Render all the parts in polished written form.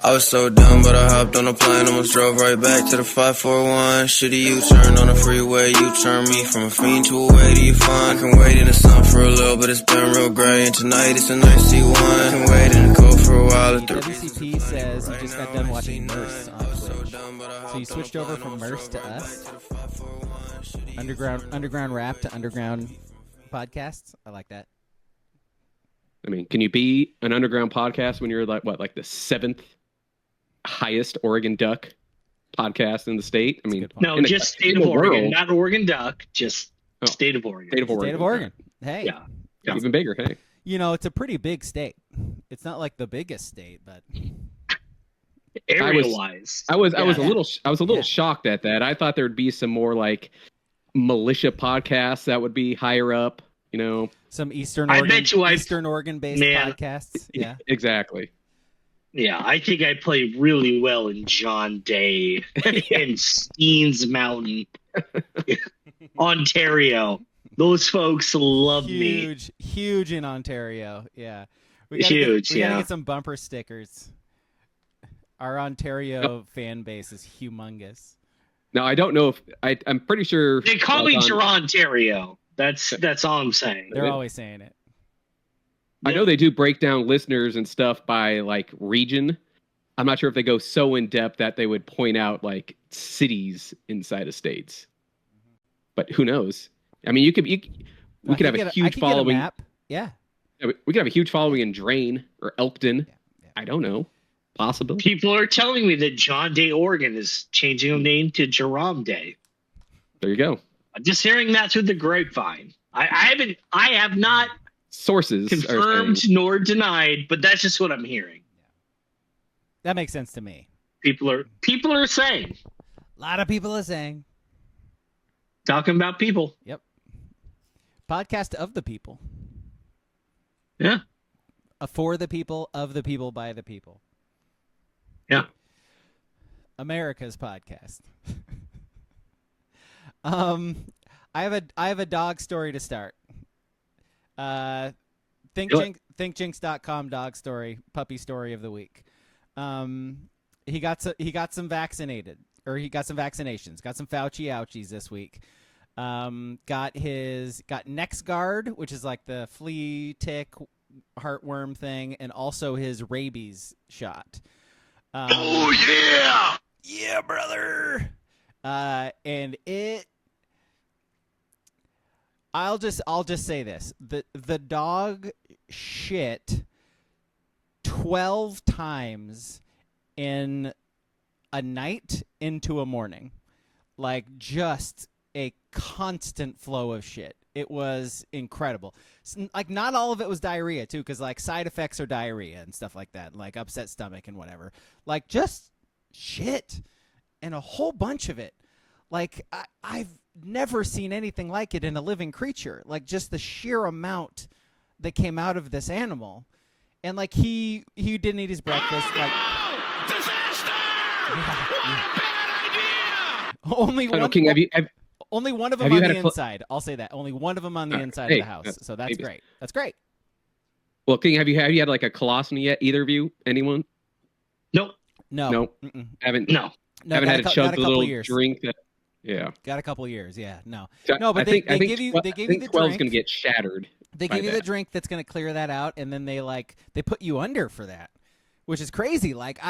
I was so dumb, but I hopped on a plane, almost drove right back to the 541. Shitty U-turn on the freeway, you turn me from a fiend to a way to you fun. I can wait in the sun for a little, but it's been real gray, and tonight it's a nice C1. I can wait in the cold for a while. WCP says he just got done watching Merce on Twitch. So you switched over from Merce to us? Underground rap to underground podcasts? I like that. I mean, can you be an underground podcast when you're like the 7th highest Oregon Duck podcast in the state? I mean, no, just state of Oregon, not Oregon Duck, just state of Oregon. State of Oregon. Hey. Yeah. Even bigger. Hey. You know, it's a pretty big state. It's not like the biggest state, but area-wise. I was a little shocked at that. I thought there'd be some more like militia podcasts that would be higher up, you know. Some Eastern Oregon based podcasts. Yeah. Exactly. Yeah, I think I play really well in John Day in Steens Mountain, Ontario. Those folks love me. Huge in Ontario. Yeah. We gotta get some bumper stickers. Our Ontario fan base is humongous. Now, I don't know if I'm pretty sure they call me Gerontario. That's all I'm saying. They're always saying it. I know they do break down listeners and stuff by like region. I'm not sure if they go so in depth that they would point out like cities inside of states. But who knows? I mean, we could have a huge following. Yeah. We could have a huge following in Drain or Elkton. Yeah. I don't know. Possible. People are telling me that John Day, Oregon is changing the name to Jerome Day. There you go. I'm just hearing that through the grapevine. I have not sources confirmed nor denied, but that's just what I'm hearing. That makes sense to me. People are saying. A lot of people are saying. Talking about people. Yep. Podcast of the people. Yeah. For the people, of the people, by the people. Yeah. America's podcast. I have a dog story to start. ThinkJinx.com dog story, puppy story of the week. He got some vaccinated, or he got some vaccinations, got some Fauci ouchies this week. Got NexGard, which is like the flea, tick, heartworm thing, and also his rabies shot. Oh yeah, yeah, brother. And I'll just say this: the dog shit 12 times in a night into a morning, like just a constant flow of shit. It was incredible. Like, not all of it was diarrhea too, because like side effects are diarrhea and stuff like that, like upset stomach and whatever. Like just shit, and a whole bunch of it. Like I've never seen anything like it in a living creature. Like just the sheer amount that came out of this animal, and like he didn't eat his breakfast. Like disaster! What a bad idea! Only one of them on the inside. I'll say that. Only one of them on the inside of the house. So that's great. That's great. Well, King, have you had like a colostomy yet? Either of you? Anyone? Nope. No. Haven't had a chug the little drink that. Yeah. Got a couple years. Yeah. No. So no, but they give you the drink. 12's going to get shattered. They give you the drink that's going to clear that out, and then they put you under for that, which is crazy. Like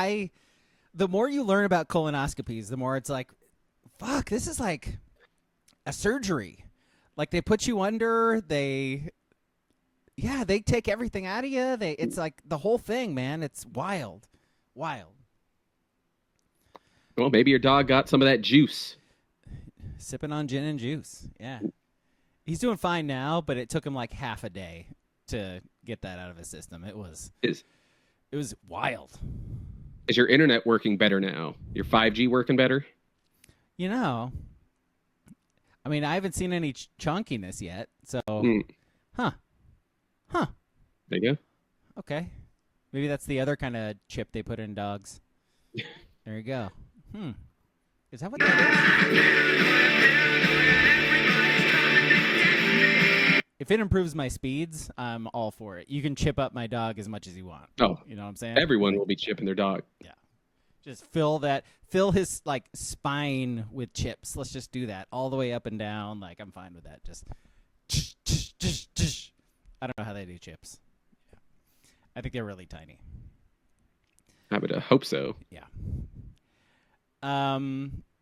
the more you learn about colonoscopies, the more it's like, fuck, this is like a surgery. Like they put you under, they take everything out of you. It's like the whole thing, man. It's wild. Well, maybe your dog got some of that juice. Sipping on gin and juice. Yeah. He's doing fine now, but it took him like half a day to get that out of his system. It was wild. Is your internet working better now? Your 5G working better? You know, I mean, I haven't seen any chunkiness yet, so, Huh. There you go. Okay. Maybe that's the other kind of chip they put in dogs. There you go. Is that what that is? If it improves my speeds, I'm all for it. You can chip up my dog as much as you want. Oh. You know what I'm saying? Everyone will be chipping their dog. Yeah. Just fill his like spine with chips. Let's just do that all the way up and down. Like, I'm fine with that. Just I don't know how they do chips. Yeah. I think they're really tiny. I would hope so. Yeah.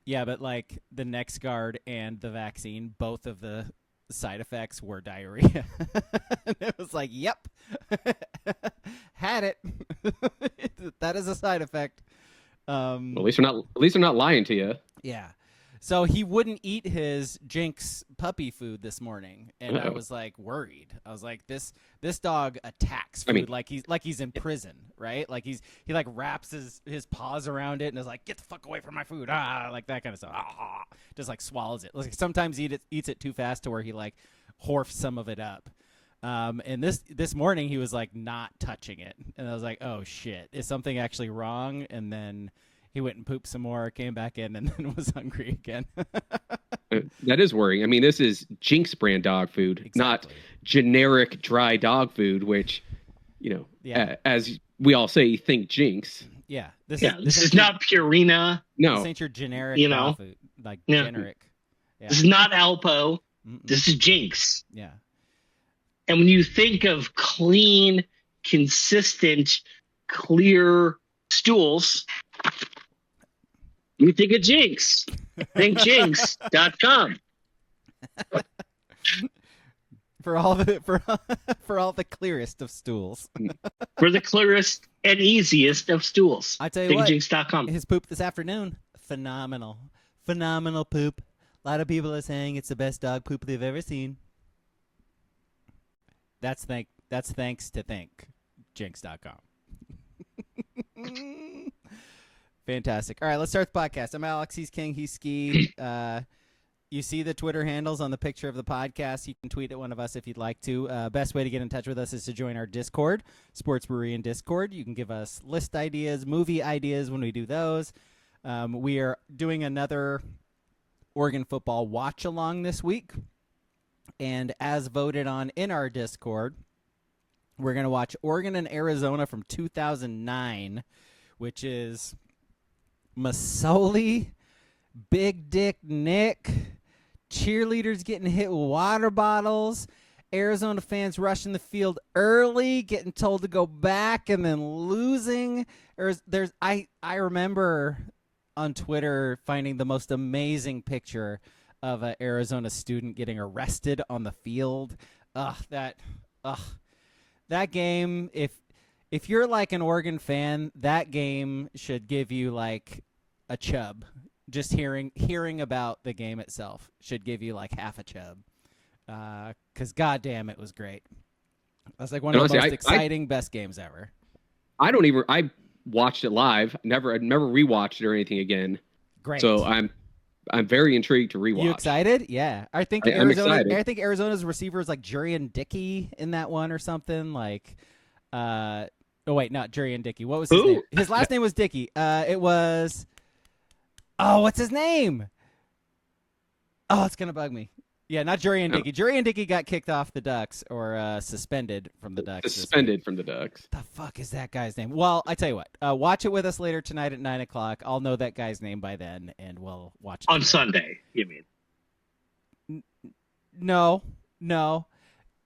Yeah, but like the next guard and the vaccine, both of the side effects were diarrhea. And it was like, yep, had it. That is a side effect. Well, at least they're not lying to you. Yeah. So he wouldn't eat his Jinx puppy food this morning, and I was like worried. I was like, this dog attacks food like he's in prison, right? Like he like wraps his paws around it and is like, get the fuck away from my food, like that kind of stuff. Just like swallows it. Like sometimes eats it too fast to where he like horfs some of it up. And this morning he was like not touching it, and I was like, oh shit, is something actually wrong? And then he went and pooped some more, came back in, and then was hungry again. That is worrying. I mean, this is Jinx brand dog food, not generic dry dog food, which, as we all say, think Jinx. Yeah. This is not Purina. No. This ain't your generic dog food. Like, generic. Yeah. This is not Alpo. Mm-mm. This is Jinx. Yeah. And when you think of clean, consistent, clear stools, you think of Jinx. Think Jinx.com. For all the clearest of stools. For the clearest and easiest of stools. I tell you think what, Jinx.com. His poop this afternoon, phenomenal. Phenomenal poop. A lot of people are saying it's the best dog poop they've ever seen. That's thanks to Jinx.com. Fantastic. All right, let's start the podcast. I'm Alex. He's King. He's Ski. You see the Twitter handles on the picture of the podcast. You can tweet at one of us if you'd like to. Best way to get in touch with us is to join our Discord, Sports Brewery and Discord. You can give us list ideas, movie ideas when we do those. We are doing another Oregon football watch-along this week. And as voted on in our Discord, we're going to watch Oregon and Arizona from 2009, which is Masoli, Big Dick Nick, cheerleaders getting hit with water bottles, Arizona fans rushing the field early, getting told to go back, and then losing. I remember on Twitter finding the most amazing picture of an Arizona student getting arrested on the field. That game, if you're like an Oregon fan, that game should give you like a chub. Just hearing about the game itself should give you like half a chub. Because goddamn, it was great. That's like one of the most exciting, best games ever. I watched it live. I've never rewatched it or anything again. Great. So I'm very intrigued to rewatch. You excited? Yeah. I think I'm excited. I think Arizona's receiver is like Jurian Dickey in that one or something. Like, oh wait, not Jurian Dickey. What was his name? His last name was Dickey. It was. Oh, what's his name? Oh, it's gonna bug me. Yeah, not Jurian Dickey. Jurian Dickey got kicked off the Ducks or suspended from the Ducks. Suspended from the Ducks. The fuck is that guy's name? Well, I tell you what. Watch it with us later tonight at 9:00. I'll know that guy's name by then, and we'll watch it on Sunday. You mean? No.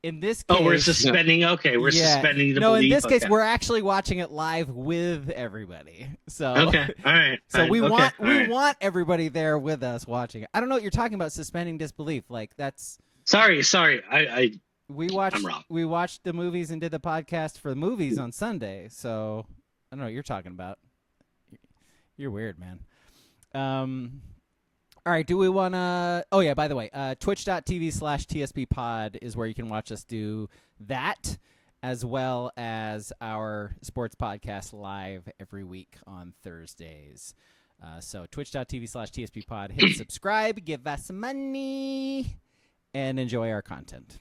In this case, we're suspending. Okay, we're suspending the belief. In this case, we're actually watching it live with everybody. So okay, all right. So we want everybody there with us watching it. I don't know what you're talking about. Suspending disbelief, like that's. Sorry. We watched the movies and did the podcast for the movies on Sunday. So I don't know what you're talking about. You're weird, man. All right, do we want to... Oh, yeah, by the way, twitch.tv/TSPpod is where you can watch us do that, as well as our sports podcast live every week on Thursdays. So twitch.tv/TSPpod. Hit subscribe, give us money, and enjoy our content.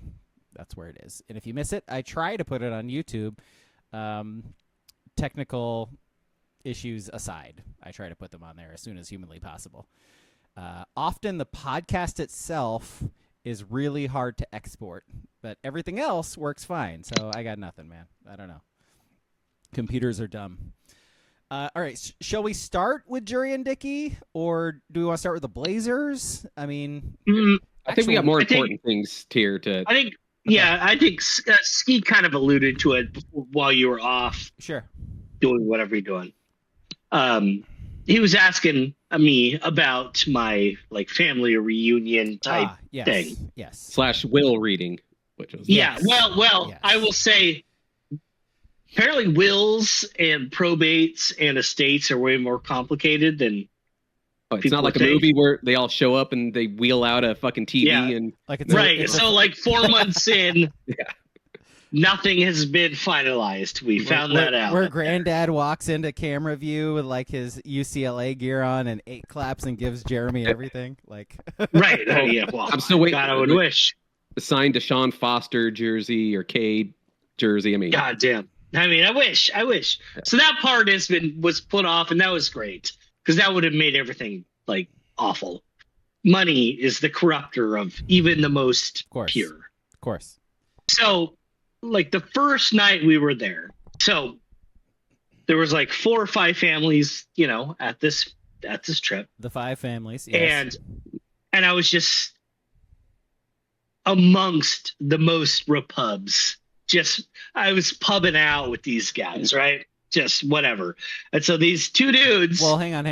That's where it is. And if you miss it, I try to put it on YouTube. Technical issues aside, I try to put them on there as soon as humanly possible. Often the podcast itself is really hard to export, but everything else works fine. So I got nothing, man. I don't know. Computers are dumb. All right, shall we start with Jury and Dickey, or do we want to start with the Blazers? I mean, I think we got more important things here to. I think, I think Ski kind of alluded to it while you were off. Sure. Doing whatever you're doing. He was asking me about my like family reunion type thing. Yes. / will reading, which was Well, yes. I will say. Apparently, wills and probates and estates are way more complicated than. It's not like a movie where they all show up and they wheel out a fucking TV and like it's right. So, like 4 months in, nothing has been finalized. We found that out. Where Granddad walks into camera view with like his UCLA gear on and 8 claps and gives Jeremy everything. Like right. Well, I'm still waiting. God, I would wish. Signed to Sean Foster jersey or Cade jersey. I mean, God damn. I mean, I wish. So that part was put off, and that was great because that would have made everything like awful. Money is the corrupter of even the most pure. Of course. So, like the first night we were there, so there was like 4 or 5 families, at this trip. The 5 families, yes. And I was just amongst the most repubs. I was pubbing out with these guys, right? Just whatever. And so these 2 dudes. Well, hang on.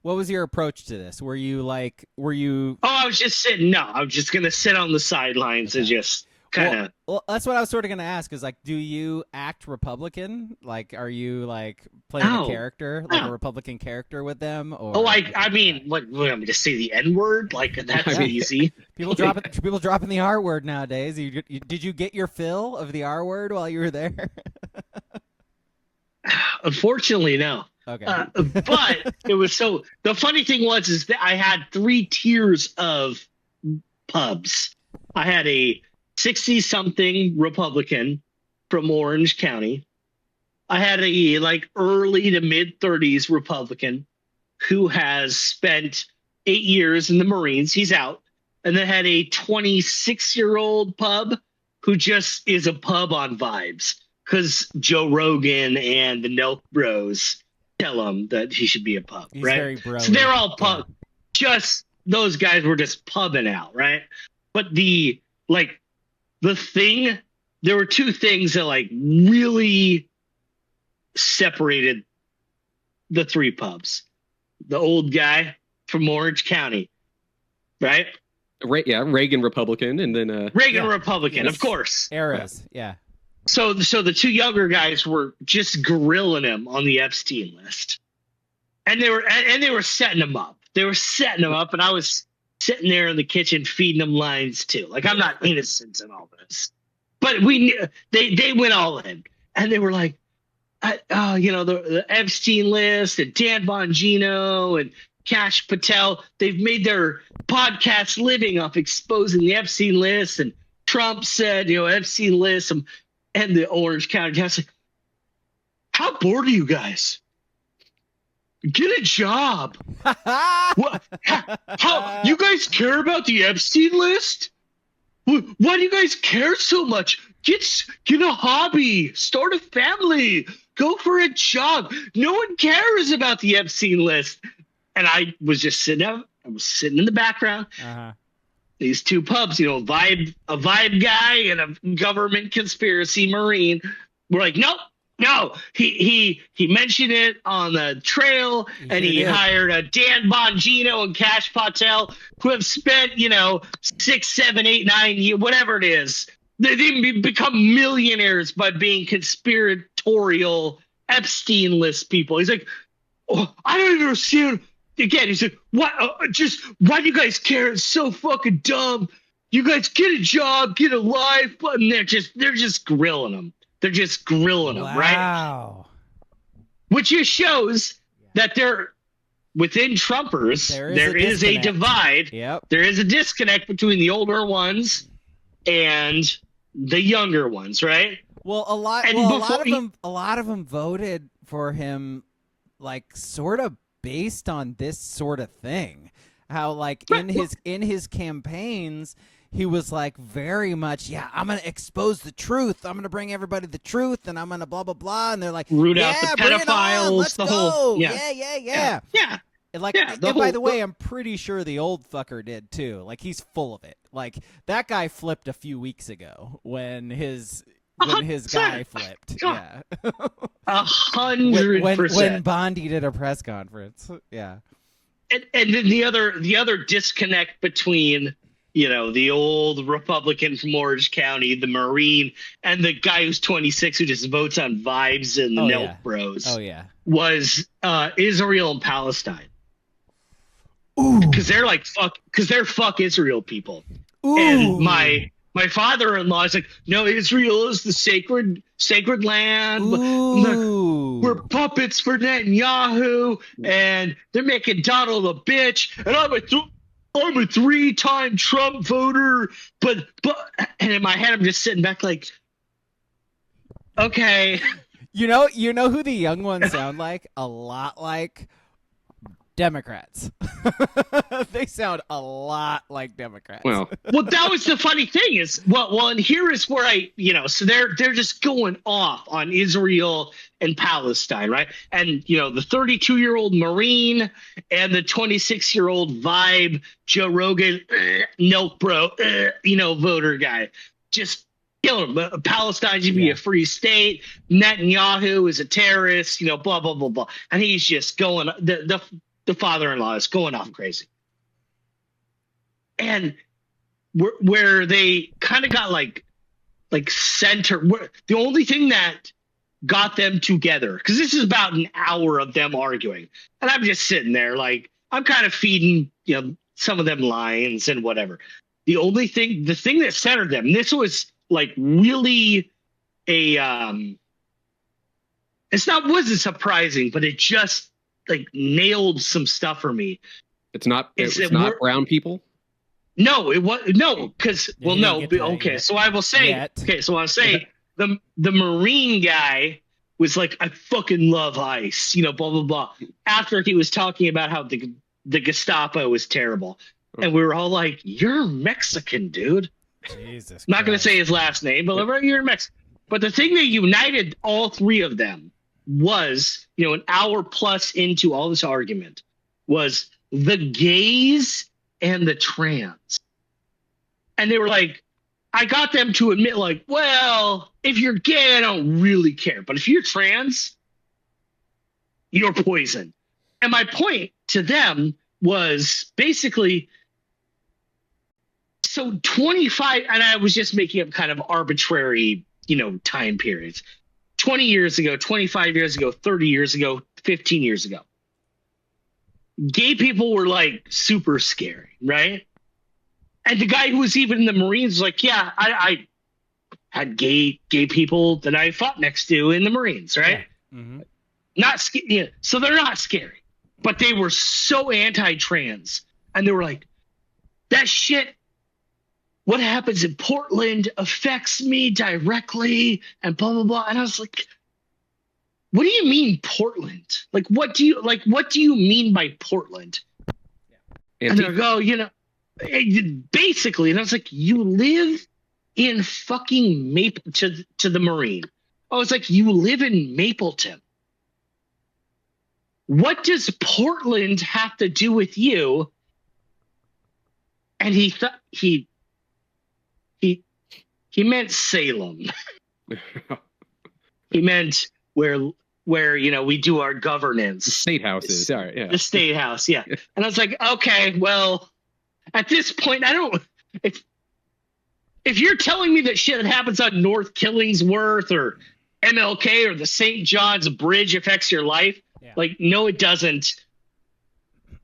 What was your approach to this? Were you? Oh, I was just sitting. No, I was just gonna sit on the sidelines and just kind of. Well, that's what I was sort of gonna ask. Is like, do you act Republican? Like, are you like playing a character, like a Republican character with them? Or I mean, what? Let me just say the N word. Like that's easy. People dropping the R word nowadays. Did you get your fill of the R word while you were there? Unfortunately, no. Okay. But it was so. The funny thing is that I had 3 tiers of pubs. I had a 60-something Republican from Orange County. I had a like early to mid 30s Republican who has spent 8 years in the Marines. He's out. And then had a 26-year-old pub who just is a pub on vibes because Joe Rogan and the Nelk Bros tell him that he should be a pub, He's right? Very bro-y. So they're all pub. Just those guys were just pubbing out, right? But there were 2 things that like really separated the 3 pubs. The old guy from Orange County, right? Reagan Republican, and then Reagan Republican, of course. Eras, yeah. So the 2 younger guys were just grilling him on the Epstein list, and they were setting him up. They were setting him up, and I was sitting there in the kitchen feeding them lines too. Like I'm not innocent in all this, but they went all in, and they were like, the Epstein list and Dan Bongino and Kash Patel. They've made their podcast living off exposing the Epstein list, and Trump said, Epstein list, and the Orange County guys like, how bored are you guys? Get a job. What? How you guys care about the Epstein list? Why do you guys care so much? Get a hobby, start a family, go for a jog. No one cares about the Epstein list. And I was just sitting up. I was sitting in the background. Uh-huh. These 2 pubs, a vibe guy and a government conspiracy Marine, were like, nope. No, he mentioned it on the trail, and he hired a Dan Bongino and Kash Patel, who have spent 6, 7, 8, 9 years, whatever it is. They become millionaires by being conspiratorial Epstein list people. He's like, I don't understand. Again, he's like, what? Why do you guys care? It's so fucking dumb. You guys get a job, get a life, but they're just grilling them. They're just grilling them, right? Wow. Which just shows that they're within Trumpers. There is a divide. Yep. There is a disconnect between the older ones and the younger ones, right? Well, a lot of them voted for him, like sort of based on this sort of thing. How like in his campaigns, he was like very much, yeah, I'm gonna expose the truth. I'm gonna bring everybody the truth, and I'm gonna blah blah blah. And they're like, Root yeah, out the bring it on, pedophiles, let's the go. whole Yeah. And like, Yeah, and by the way, I'm pretty sure the old fucker did too. Like, he's full of it. Like, that guy flipped a few weeks ago when his guy flipped. God. Yeah. 100%. When Bondi did a press conference. Yeah. And then the other disconnect between, the old Republican from Orange County, the Marine, and the guy who's 26 who just votes on vibes and the Nelk Bros. Oh yeah. Was Israel and Palestine. Ooh. Because they're like fuck Israel people. Ooh. And my father-in-law is like, no, Israel is the sacred land. Ooh. We're puppets for Netanyahu, and they're making Donald a bitch. And I'm a 3-time Trump voter, but and in my head I'm just sitting back like, okay. You know who the young ones sound like? A lot like Democrats. They sound a lot like Democrats. Well, That was the funny thing is, and here is where so they're just going off on Israel and Palestine, right? And the 32-year-old Marine and the 26-year-old vibe Joe Rogan, Nelk bro, voter guy, just killing him. Palestine should be a free state. Netanyahu is a terrorist, blah blah blah blah, and he's just going the father-in-law is going off crazy. And where they kind of got like center, the only thing that got them together, because this is about an hour of them arguing, and I'm just sitting there like I'm kind of feeding some of them lines and whatever. The thing that centered them, and this was like really wasn't surprising, but it just like nailed some stuff for me. It's not brown people. No, it was no, because okay. So I will say, the Marine guy was like, I fucking love ICE, blah blah blah. After he was talking about how the Gestapo was terrible, and we were all like, "You're Mexican, dude." Jesus. I'm not going to say his last name, but you're Mexican. But the thing that united all three of them was, an hour plus into all this argument, was the gays and the trans. And they were like, I got them to admit, like, well, if you're gay, I don't really care. But if you're trans, you're poison. And my point to them was basically, so 25, and I was just making up kind of arbitrary, time periods. 20 years ago, 25 years ago, 30 years ago, 15 years ago. Gay people were like super scary, right? And the guy who was even in the Marines was like, yeah, I had gay people that I fought next to in the Marines, right? Yeah. Mm-hmm. So they're not scary, but they were so anti-trans, and they were like, that shit, what happens in Portland affects me directly, and blah blah blah. And I was like, what do you mean Portland? Like, what do you mean by Portland? And they're like, basically, and I was like, you live in fucking Maple to the Marine. I was like, you live in Mapleton. What does Portland have to do with you? And he thought he meant Salem. He meant where we do our governance. The state houses. Sorry, yeah. The state house, yeah. And I was like, okay, well, at this point, if you're telling me that shit that happens on North Killingsworth or MLK or the St. John's Bridge affects your life, like, no, it doesn't.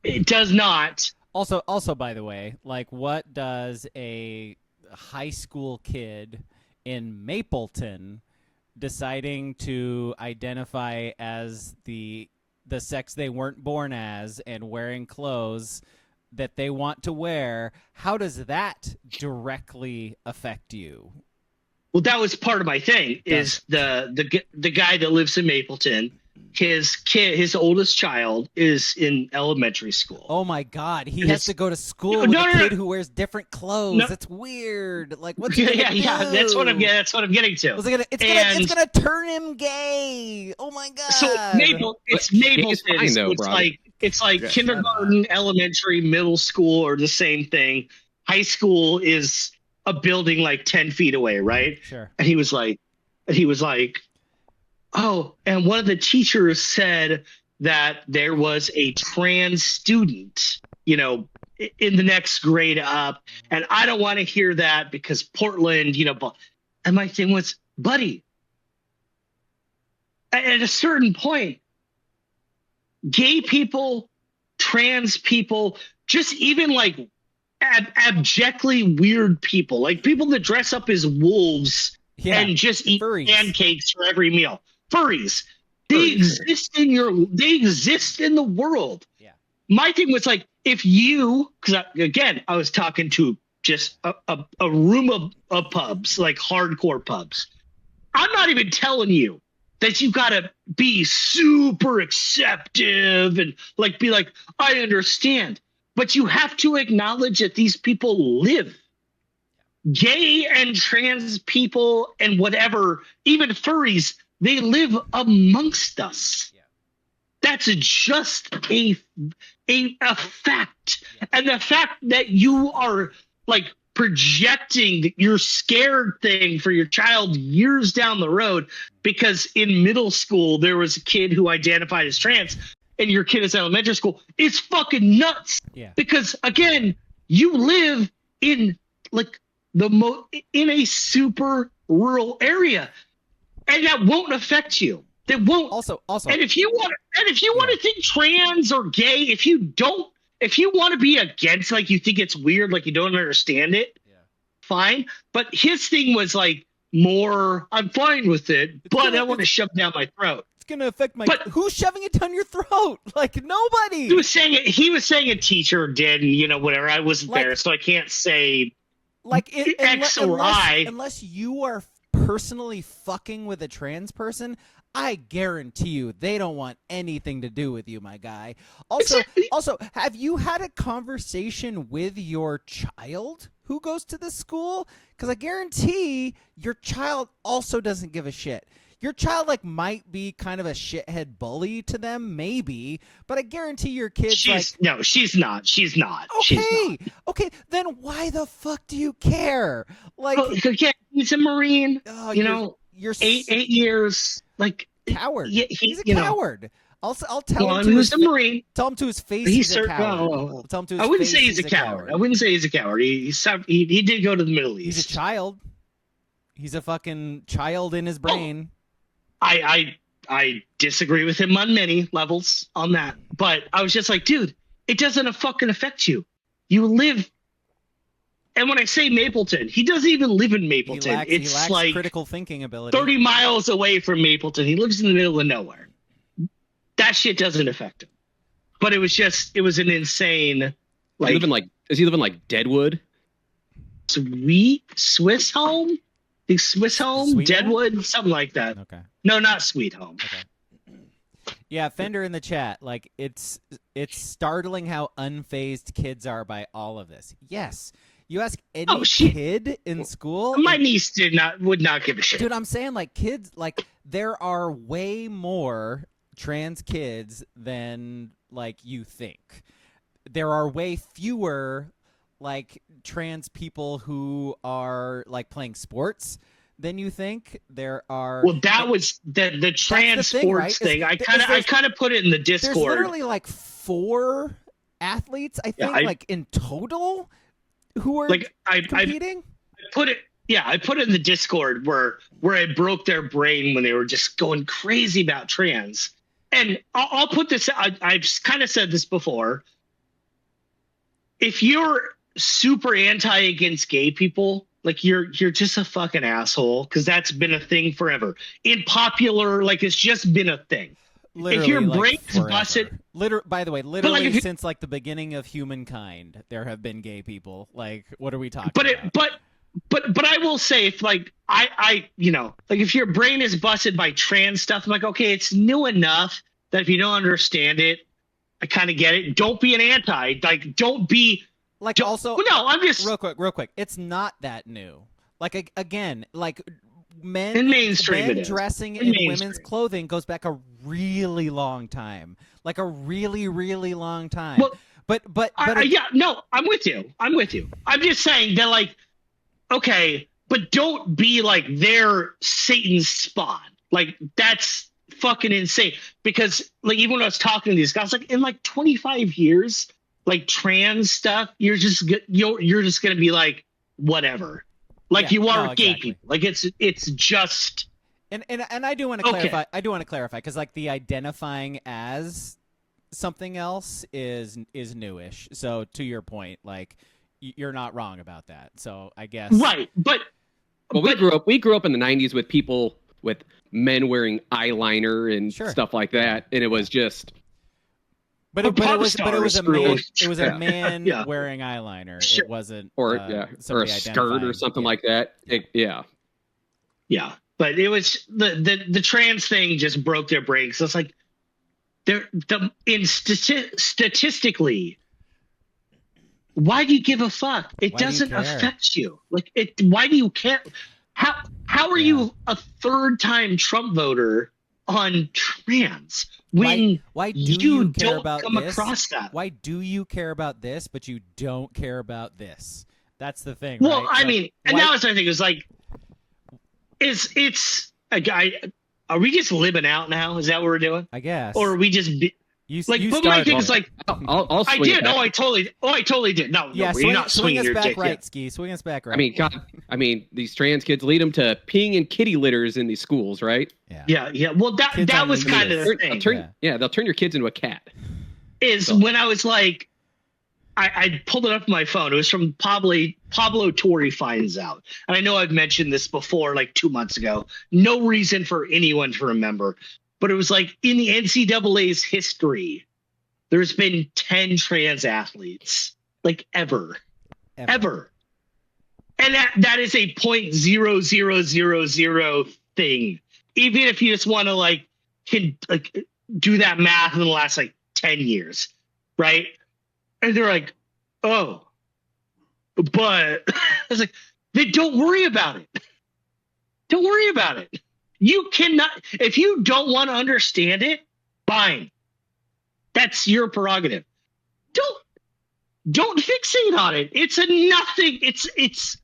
It does not. Also, by the way, like, what does a high school kid in Mapleton deciding to identify as the sex they weren't born as and wearing clothes that they want to wear, how does that directly affect you? Well, that was part of my thing, is the guy that lives in Mapleton his oldest child is in elementary school. Oh my God, he And has it's- to go to school No, with no, a no, kid no. who wears different clothes. No. That's weird. Like, what's he Yeah, gonna yeah, do? that's what I'm getting to. It's gonna turn him gay. Oh my God. So it's But gay is Mapleton. fine, though, It's brother. like Yeah, kindergarten, elementary, middle school are the same thing. High school is a building like 10 feet away, right? Sure. And he was like, oh, and one of the teachers said that there was a trans student, in the next grade up, and I don't want to hear that because Portland, and my thing was, buddy, at a certain point, gay people, trans people, just even like abjectly weird people, like people that dress up as wolves and just eat furries. pancakes for every meal. Furries. They exist in the world. Yeah. My thing was like, if you, because I was talking to just a room of pubs, like hardcore pubs. I'm not even telling you that you gotta be super acceptive and like be like, I understand, but you have to acknowledge that these people live. Gay and trans people and whatever, even furries, they live amongst us. Yeah. That's just a fact. Yeah. And the fact that you are like projecting your scared thing for your child years down the road because in middle school there was a kid who identified as trans and your kid is elementary school, it's fucking nuts. Yeah. Because again, you live in like in a super rural area. And that won't affect you. That won't. Also. And if you want to think trans or gay, if you want to be against, like you think it's weird, like you don't understand it, fine. But his thing was like more, I'm fine with it, but I want to shove it down my throat. It's gonna affect my. But- who's shoving it down your throat? Like nobody. He was saying a teacher did, and whatever. I wasn't there, so I can't say Like X or Y. Unless you are personally fucking with a trans person, I guarantee you they don't want anything to do with you, my guy. Also, have you had a conversation with your child who goes to this school? Because I guarantee your child also doesn't give a shit. Your child might be kind of a shithead bully to them, maybe, but I guarantee your kid's she's not. She's not. Okay, then why the fuck do you care? Yeah, he's a Marine. Oh, you're 8 years. Like coward. Yeah, he's a coward. I'll tell him he to was his a Marine. tell him to his face. He's He's a coward. well, Tell him to his I wouldn't face say he's a coward. I wouldn't say he's a coward. He did go to the Middle East. He's a child. He's a fucking child in his brain. I disagree with him on many levels on that, but I was just like, dude, it doesn't fucking affect you. You live, and when I say Mapleton, he doesn't even live in Mapleton. He lacks like critical thinking ability. 30 miles away from Mapleton. He lives in the middle of nowhere. That shit doesn't affect him. But it was an insane. Does he live in like Deadwood? Swiss home? The Swiss home? Sweet Deadwood? home? Something like that. Okay. No, not Sweet Home. Okay. Yeah, Fender in the chat. It's startling how unfazed kids are by all of this. Yes. You ask any kid in school. My niece would not give a shit. Dude, I'm saying kids, there are way more trans kids than you think. There are way fewer trans people who are playing sports than you think. There are. Well, that was the trans sports thing. I kind of put it in the Discord. There's literally 4 athletes, I think, in total who are competing. I put it in the Discord where I broke their brain when they were just going crazy about trans. And I'll put this. I've kind of said this before. If you're super anti against gay people, you're just a fucking asshole, because that's been a thing forever. In popular, it's just been a thing. Literally, if your brain's busted, by the way, literally since the beginning of humankind, there have been gay people. What are we talking about? but I will say, if like I like if your brain is busted by trans stuff, I'm like, okay, it's new enough that if you don't understand it, I kind of get it. Don't be an anti. Like, don't be Like don't, also, no, I'm just real quick. It's not that new. Like again, like men in mainstream it is. dressing In in mainstream. women's clothing goes back a really long time. Like a really, really long time. Well, but yeah, no, I'm with you. I'm just saying that, like, okay, but don't be like their Satan's spawn. Like, that's fucking insane. Because like even when I was talking to these guys, like in like 25 years, like trans stuff, you're just gonna be like whatever. Like Yeah, you are no, gay exactly. people. Like it's just and I do want to Okay. clarify. I do want to clarify because like the identifying as something else is newish. So to your point, like you're not wrong about that. So I guess right. But Well, we grew up in the '90s with people with men wearing eyeliner and Sure. stuff like that, and it was just But But it, but it pop was but it was a stars man. really- It was a Yeah. man Yeah. wearing eyeliner. Sure. It wasn't or or a skirt or something like that. Yeah. yeah. But it was the trans thing just broke their brains. So it's like statistically, why do you give a fuck? It Why do you doesn't care? affect you. Like it. Why do you care? How are you a third-time Trump voter on trans when Why do you you care don't about come this? across that? Why do you care about this, but you don't care about this? That's the thing. Well, right? I Like, mean, and why- that was the thing. Is like, it's a guy. Are we just living out now? Is that what we're doing, I guess. or are we just like? you But my started thing it. is like, I'll I swing it did. back. I totally did. No, Yeah, you're not swing swinging us your back dick. right, Yet. Ski. Swing us back right. I mean, God, these trans kids lead them to peeing in kitty litters in these schools, right? Yeah. Well, Kids that on was kind of the Militia. thing. They'll turn your kids into a cat. Is So- when I was like, I pulled it up on my phone. It was from Pablo Torre Finds Out. And I know I've mentioned this before, like 2 months ago. No reason for anyone to remember. But it was like in the NCAA's history, there's been 10 trans athletes, like ever. And that is a 0.0000 thing. Even if you just want to like do that math in the last like 10 years, right? And they're like, oh, but I was like, then don't worry about it. Don't worry about it. You cannot, if you don't want to understand it, fine. That's your prerogative. Don't fixate on it. It's a nothing. It's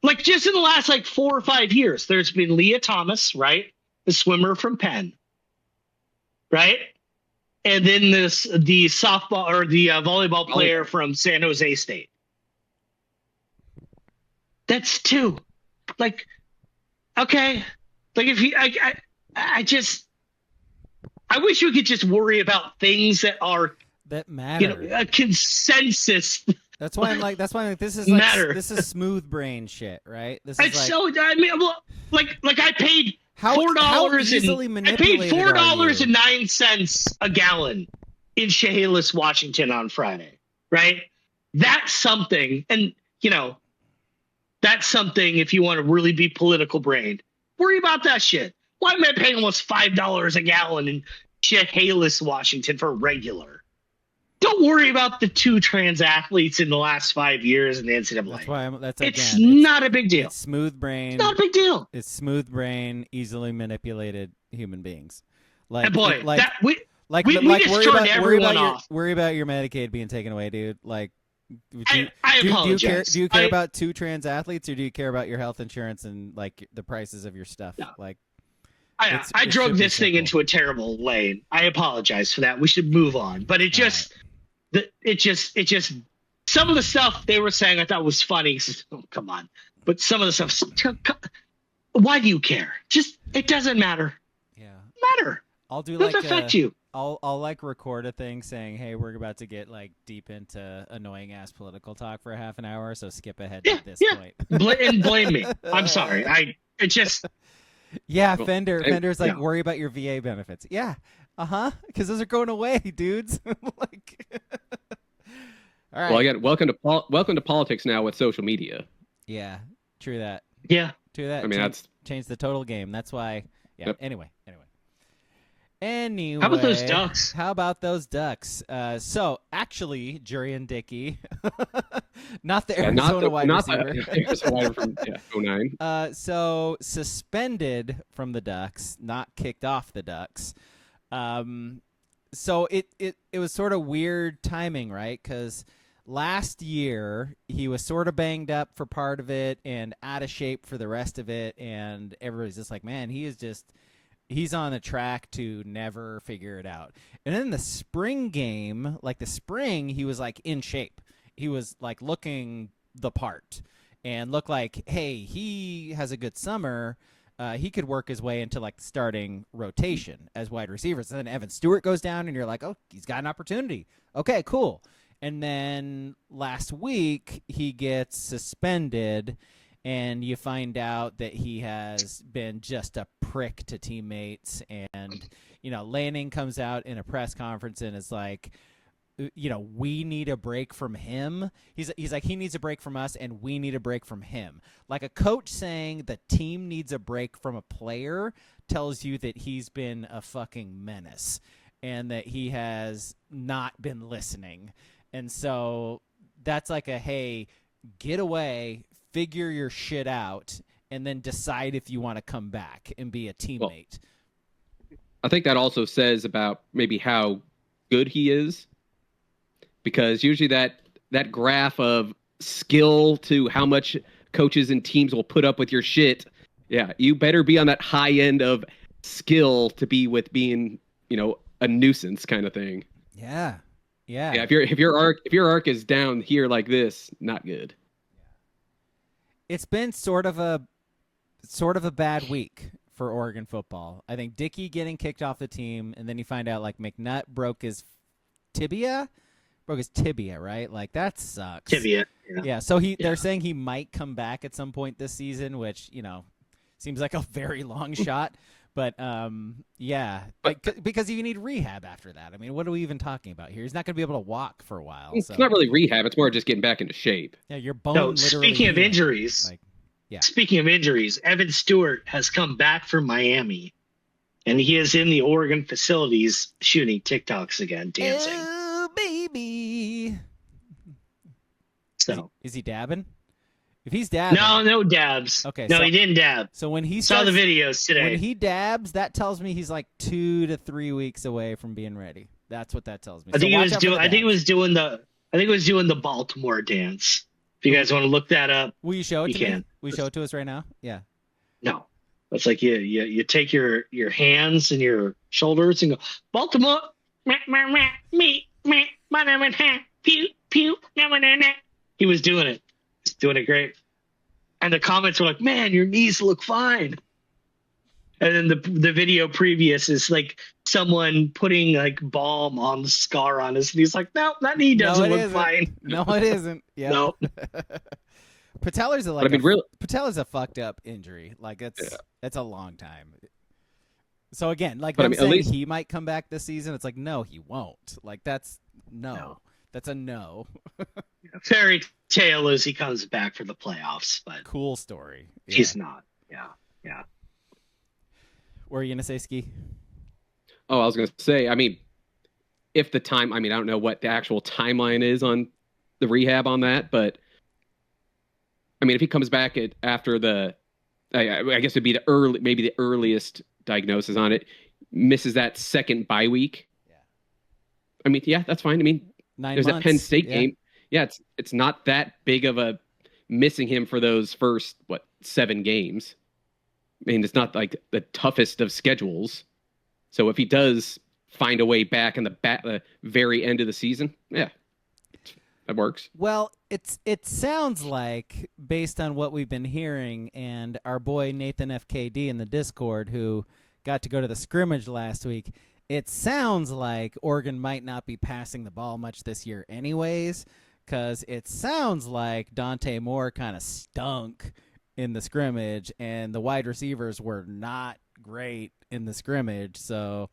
like just in the last like 4 or 5 years, there's been Leah Thomas, right? The swimmer from Penn, right? And then the softball or the volleyball player from San Jose State. That's 2. Like, okay. Like if you, I wish we could just worry about things that are, that matter. a consensus. That's why I'm like. This is Matter. This is smooth brain shit, right? This is It's like, so. I mean, well, like I paid How easily $4 I paid manipulated are you? $4.09 a gallon in Chehalis, Washington on Friday, right? That's something, and that's something. If you want to really be political brained, worry about that shit. Why am I paying almost $5 a gallon in Chehalis, Washington for regular? Don't worry about the 2 trans athletes in the last 5 years in the NCAA. That's why I'm. It's not a big deal. It's smooth brain. It's not a big deal. It's smooth brain, easily manipulated human beings. Like, And boy, like, we like, we like just worry turned about everyone off. Worry about your Medicaid being taken away, dude. Like, I do you care? apologize. Do you care about 2 trans athletes, or do you care about your health insurance and like the prices of your stuff? No. Like, I it drug should be this thing simple. into a terrible lane. I apologize for that. We should move on. But it just some of the stuff they were saying I thought was funny. Oh, come on. But some of the stuff, why do you care? Just, it doesn't matter. yeah. Matter. I'll do It doesn't like affect you. I'll like record a thing saying, "Hey, we're about to get like deep into annoying ass political talk for a half an hour, so skip ahead to this point." And blame me. I'm sorry. Yeah, Well, Fender's like, yeah. worry about your VA benefits. Yeah, because those are going away, dudes. Like, all right. Well, again, welcome to politics now with social media. Yeah, true that. Yeah. True that. I mean, that's changed the total game. That's why. Yeah. Yep. Anyway. How about those Ducks? How about those Ducks? So actually, Jury and Dickey, not the Arizona wide receiver. Arizona wide from 09. So suspended from the Ducks, not kicked off the Ducks. So it was sort of weird timing, right? Because last year he was sort of banged up for part of it and out of shape for the rest of it, and everybody's just like, man, he's on the track to never figure it out. And then the spring game, he was like in shape. He was like looking the part and looked like, hey, he has a good summer. He could work his way into like starting rotation as wide receivers. And then Evan Stewart goes down and you're like, oh, he's got an opportunity. Okay, cool. And then last week he gets suspended, and you find out that he has been just a prick to teammates. And, Lanning comes out in a press conference and is like, we need a break from him. He's like, he needs a break from us, and we need a break from him. Like a coach saying the team needs a break from a player tells you that he's been a fucking menace and that he has not been listening. And so that's like hey, get away, figure your shit out, and then decide if you want to come back and be a teammate. Well, I think that also says about maybe how good he is, because usually that graph of skill to how much coaches and teams will put up with your shit, yeah, you better be on that high end of skill to be with being, a nuisance kind of thing. Yeah. Yeah, if your arc is down here like this, not good. It's been sort of a bad week for Oregon football. I think Dickey getting kicked off the team, and then you find out like McNutt broke his tibia, right? Like that sucks. Tibia. Yeah. So they're saying he might come back at some point this season, which seems like a very long shot. But because you need rehab after that. I mean, what are we even talking about here? He's not going to be able to walk for a while. It's not really rehab. It's more just getting back into shape. Yeah, your bone. No, literally speaking of healed. injuries, Speaking of injuries, Evan Stewart has come back from Miami, and he is in the Oregon facilities shooting TikToks again, dancing. Oh, baby. So is he dabbing? If he's dabbing, no dabs. Okay, no, he didn't dab. So when he saw the videos today, when he dabs, that tells me he's like 2 to 3 weeks away from being ready. That's what that tells me. I think he was doing the Baltimore dance. If you guys want to look that up, will you show it to me? Can. Will you show it to us right now? Yeah. No, it's like you take your hands and your shoulders and go Baltimore, me, pew pew. He was doing it. Doing it great. And the comments were like, man, your knees look fine. And then the video previous is like someone putting like balm on the scar on his knee. He's like, no, that knee doesn't look fine. No, it isn't. Yeah. No. Patellar's Patellar's a fucked up injury. Like that's a long time. So again, like I'm saying, least he might come back this season. It's like, no, he won't. Like that's no. That's a no. Fairy tale is he comes back for the playoffs, but cool story. Yeah. He's not. Yeah. What were you gonna say, Ski? Oh, I was gonna say, I mean, I don't know what the actual timeline is on the rehab on that, but I mean, if he comes back after I guess it'd be the earliest diagnosis on it, misses that second bye week. Yeah. I mean, yeah, that's fine. I mean, 9 there's months. that Penn State game. Yeah, it's not that big of a missing him for those first 7 games. I mean, it's not like the toughest of schedules. So if he does find a way back in the very end of the season, yeah, that works. Well, it sounds like, based on what we've been hearing, and our boy Nathan FKD in the Discord, who got to go to the scrimmage last week, it sounds like Oregon might not be passing the ball much this year anyways, because it sounds like Dante Moore kind of stunk in the scrimmage, and the wide receivers were not great in the scrimmage. So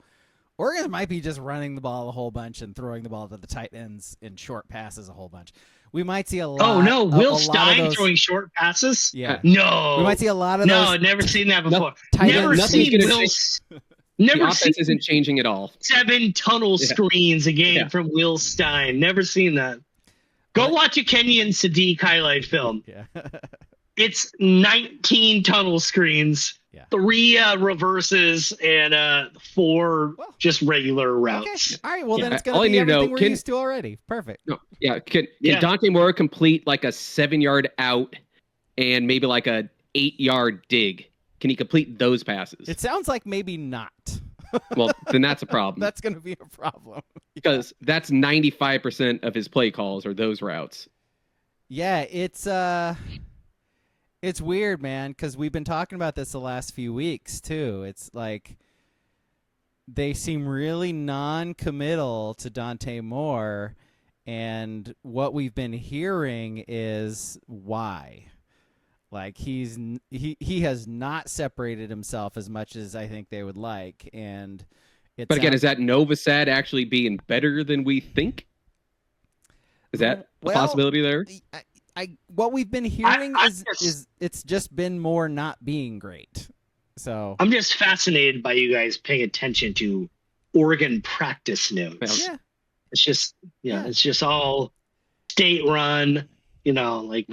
Oregon might be just running the ball a whole bunch and throwing the ball to the tight ends in short passes a whole bunch. We might see a lot. Oh no, Will a Stein lot of those, throwing short passes? Yeah. No. We might see a lot of No, those. never seen that before. tight Never ends. seen Nothing's gonna Will. The Never offense seen isn't changing at all. 7 tunnel screens a game from Will Stein. Never seen that. Go watch a Kenyon Sadiq highlight film. Yeah. It's 19 tunnel screens, Yeah. 3 reverses, and 4 just regular routes. Okay. All right. Well, then it's All going I to be need to know, everything we're can- used to already. Perfect. No, yeah. Can Yeah. Dante Moore complete like a 7-yard out and maybe like a 8-yard dig? Can he complete those passes? It sounds like maybe not. Well, then that's a problem. That's going to be a problem. Because that's 95% of his play calls are those routes. Yeah, it's weird, man, because we've been talking about this the last few weeks too. It's like they seem really non-committal to Dante Moore, and what we've been hearing is why. Like he has not separated himself as much as I think they would like, and But again, is that Novosad actually being better than we think? Is that a possibility there? what we've been hearing is just- it's just been more not being great. So I'm just fascinated by you guys paying attention to Oregon practice notes. yeah, It's just, Yeah. it's just all state run, like,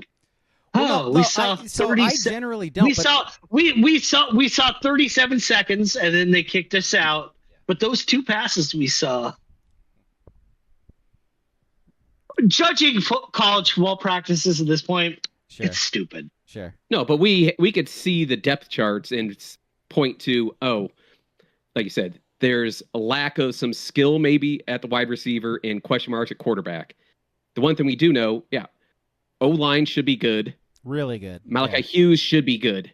Well, we saw 30 I generally don't. we saw 37 seconds and then they kicked us out. But those 2 passes we saw, judging college football practices at this point, it's stupid. Sure. No, but we could see the depth charts and point to, like you said, there's a lack of some skill maybe at the wide receiver and question marks at quarterback. The one thing we do know, O-line should be good. Really good. Malachi Hughes should be good.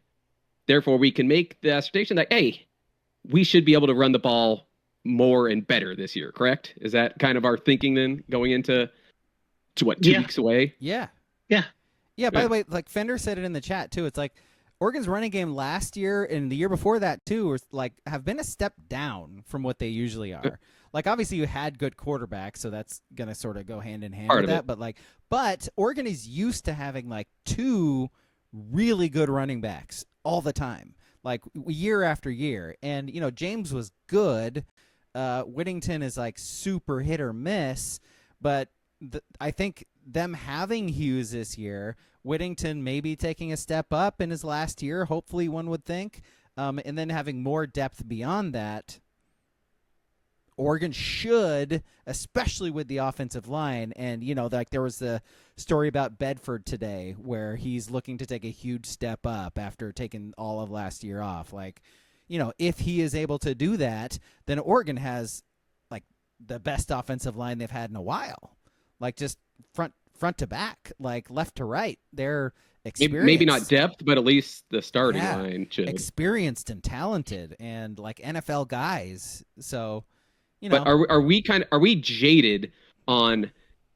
Therefore, we can make the assertion that, hey, we should be able to run the ball more and better this year, correct? Is that kind of our thinking then going into 2 weeks away? Yeah. Yeah. Yeah, by the way, like Fender said it in the chat too. It's like Oregon's running game last year and the year before that too was like have been a step down from what they usually are. Like obviously you had good quarterbacks, so that's gonna sort of go hand in hand with that. But Oregon is used to having like 2 really good running backs all the time, like year after year. And James was good. Whittington is like super hit or miss, but I think them having Hughes this year, Whittington maybe taking a step up in his last year, hopefully one would think, and then having more depth beyond that, Oregon should, especially with the offensive line, and like there was the story about Bedford today where he's looking to take a huge step up after taking all of last year off. Like, if he is able to do that, then Oregon has like the best offensive line they've had in a while. Like just front to back, like left to right. They're experienced. Maybe not depth, but at least the starting line should. Experienced and talented and like NFL guys. So, But are we jaded on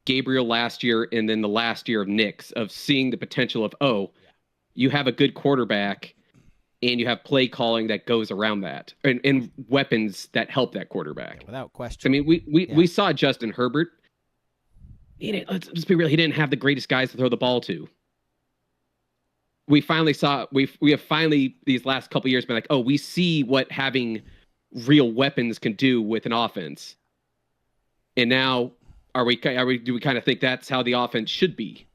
Gabriel last year and then the last year of Nix of seeing the potential of, you have a good quarterback and you have play calling that goes around that and weapons that help that quarterback. Without question. I mean, we saw Justin Herbert. Let's just be real. He didn't have the greatest guys to throw the ball to. We finally saw we have finally these last couple of years been like, we see what having real weapons can do with an offense. And now do we kind of think that's how the offense should be?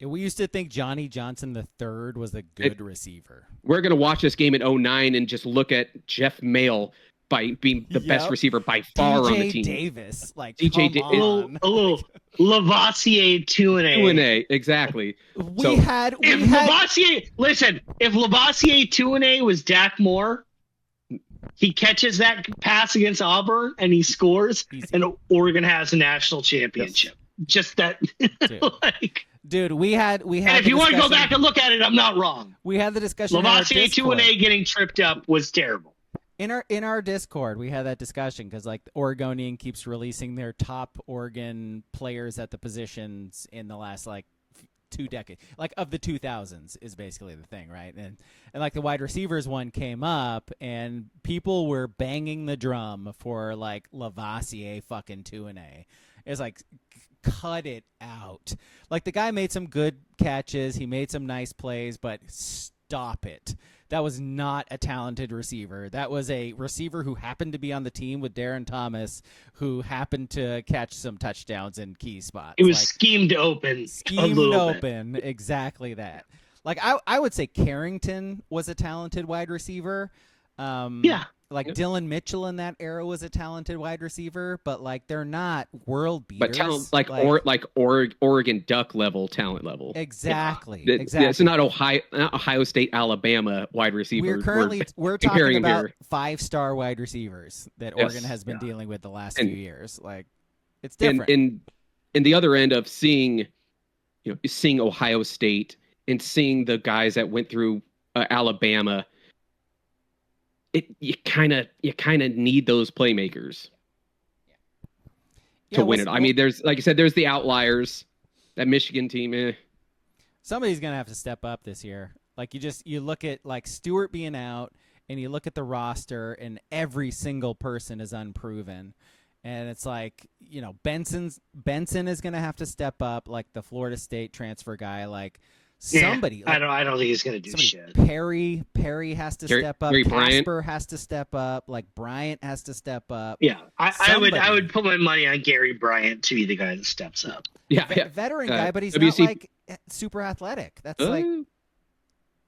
We used to think Johnny Johnson III was a good receiver. We're going to watch this game in 2009 and just look at Jeff Maehl by being the best receiver by far on the team. Davis, like DJ come on. Lavoisier Tuinei, exactly. If Lavoisier Tuinei was Dak Moore, he catches that pass against Auburn and he scores, and Oregon has a national championship. Yes. Just that, Dude, we had. And if you want to go back and look at it, I'm not wrong. We had the discussion. Lavoisier Tuinei getting tripped up was terrible. In our Discord, we had that discussion because like Oregonian keeps releasing their top Oregon players at the positions in the last like 2 decades, like of the 2000s is basically the thing, right? And like the wide receivers one came up, and people were banging the drum for like Lavassier fucking Tuinei. It's like, cut it out. Like the guy made some good catches, he made some nice plays, but stop it. That was not a talented receiver. That was a receiver who happened to be on the team with Darren Thomas, who happened to catch some touchdowns in key spots. It was schemed open. Schemed open. Exactly that. Like I would say Carrington was a talented wide receiver. Yeah. Like Dylan Mitchell in that era was a talented wide receiver, but like they're not world beaters. But talent, like Oregon Duck level talent level. Exactly. Yeah. Exactly. It's not Ohio State, Alabama wide receiver. We're talking about 5-star wide receivers that Oregon has been dealing with the last few years. Like it's different. And in the other end of seeing Ohio State and seeing the guys that went through Alabama. You kind of need those playmakers to win it. I mean, there's, like you said, there's the outliers. That Michigan team, Somebody's gonna have to step up this year. Like you look at like Stewart being out, and you look at the roster, and every single person is unproven. And it's like, Benson is gonna have to step up, like the Florida State transfer guy, like. Somebody, I don't think he's gonna do shit. Perry has to step up. Bryant. Casper has to step up. Like Bryant has to step up. Yeah, I would put my money on Gary Bryant to be the guy that steps up. Yeah, veteran guy, but he's not like super athletic. That's like,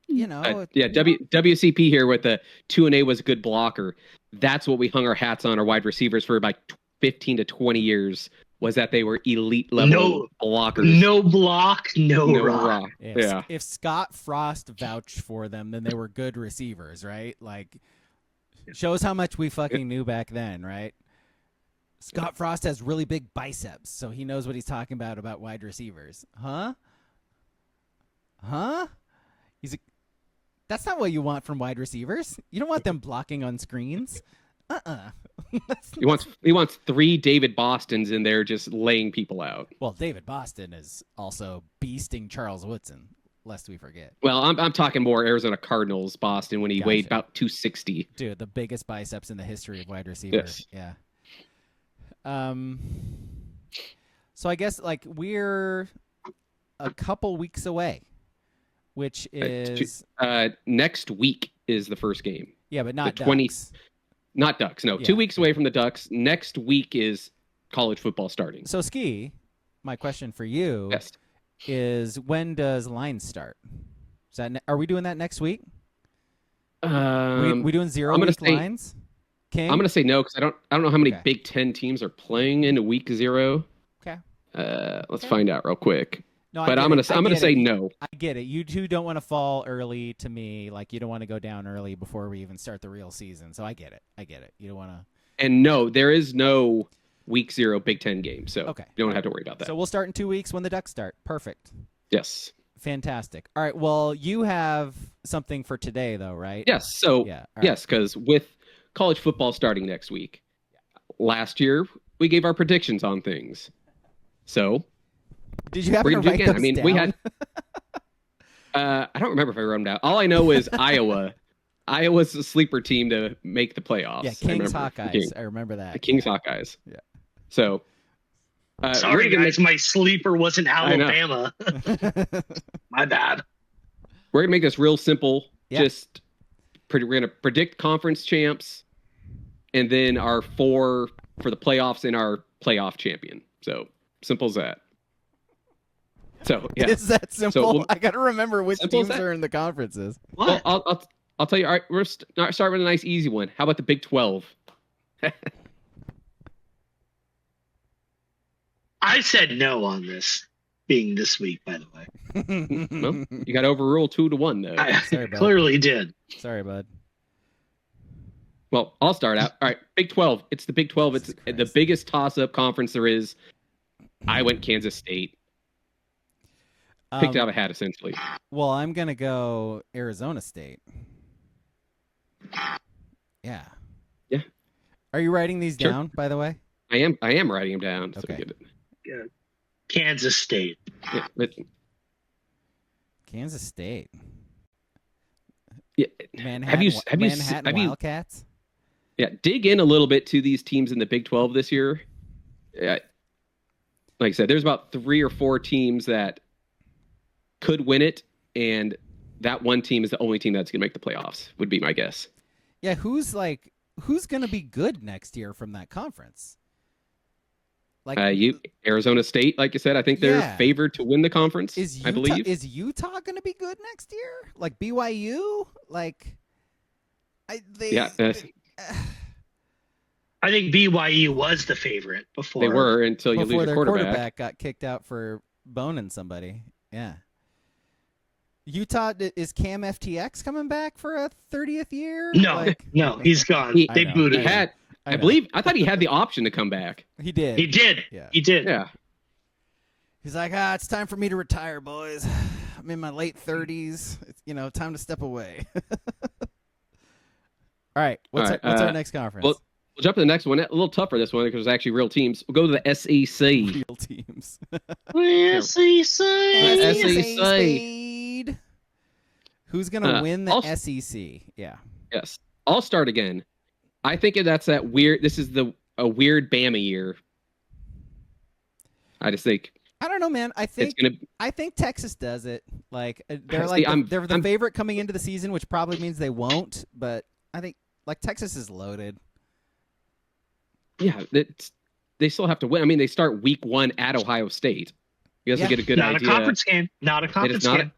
WCP here with the Tuinei was a good blocker. That's what we hung our hats on our wide receivers for like 15 to 20 years. Was that they were elite level blockers. No block, no rock. If Scott Frost vouched for them, then they were good receivers, right? Like, shows how much we fucking knew back then, right? Scott Frost has really big biceps, so he knows what he's talking about wide receivers. Huh? That's not what you want from wide receivers. You don't want them blocking on screens. He wants 3 David Bostons in there just laying people out. Well, David Boston is also beasting Charles Woodson, lest we forget. Well, I'm talking more Arizona Cardinals Boston when he weighed about 260. Dude, the biggest biceps in the history of wide receivers. Yes. Yeah. So I guess like we're a couple weeks away, which is next week is the first game. Yeah, but not Ducks. Not Ducks, no. 2 weeks away from the Ducks. Next week is college football starting. So, Ski, my question for you is, when does lines start? Are we doing that next week? We doing 0 week lines? King? I'm going to say no, because I don't know how many Big Ten teams are playing in week 0. Okay. Let's find out real quick. No, but I'm gonna say no. I get it. You two don't want to fall early to me. Like, you don't want to go down early before we even start the real season. So I get it. You don't want to. And no, there is no week 0 Big Ten game. So you don't have to worry about that. So we'll start in 2 weeks when the Ducks start. Perfect. Yes. Fantastic. All right. Well, you have something for today, though, right? Yes. So yes, because with college football starting next week, last year we gave our predictions on things. So. Did you happen to write those down? We had. I don't remember if I wrote them down. All I know is Iowa. Iowa's a sleeper team to make the playoffs. Yeah, Kings Hawkeyes. I remember that. The Kings Hawkeyes. Yeah. So. Sorry, guys. My sleeper wasn't Alabama. My bad. We're gonna make this real simple. Yeah. We're gonna predict conference champs, and then our 4 for the playoffs and our playoff champion. So simple as that. So is that simple? I got to remember which teams are in the conferences. What? Well, I'll tell you. All right, we're start with a nice easy one. How about the Big 12? I said no on this being this week, by the way. Well, you got overruled 2-1 though. I clearly did. Sorry, bud. Well, I'll start out. All right, Big 12. It's the Big 12. It's the biggest toss-up conference there is. I went Kansas State. Picked out a hat, essentially. Well, I'm going to go Arizona State. Yeah. Yeah. Are you writing these down, by the way? I am writing them down. Okay. Yeah. Kansas State. Yeah, Kansas State. Yeah. Manhattan have you Wildcats. Yeah, dig in a little bit to these teams in the Big 12 this year. Like I said, there's about 3 or 4 teams that could win it, and that one team is the only team that's going to make the playoffs, would be my guess. Yeah, who's going to be good next year from that conference? Like Arizona State, like you said, I think they're favored to win the conference, I believe. Is Utah going to be good next year? Like BYU? Like I think BYU was the favorite before. They were until you lose their your quarterback. Got kicked out for boning somebody. Yeah. Utah, is Cam FTX coming back for a 30th year? No, he's gone. They booted him. I thought he had the option to come back. He did. Yeah. He did. Yeah. He's like, it's time for me to retire, boys. I'm in my late 30s. It's, time to step away. All right. What's our next conference? We'll jump to the next one. A little tougher, this one, because there's actually real teams. We'll go to the SEC. Real teams. SEC. Who's going to win the SEC? Yeah. Yes. I'll start again. I think that's that weird. This is a weird Bama year. I just think. I don't know, man. I think Texas does it. Like they're they're the favorite coming into the season, which probably means they won't. But I think Texas is loaded. Yeah, they still have to win. I mean, they start week 1 at Ohio State. You guys get a good idea. Not a conference game. Not a conference game.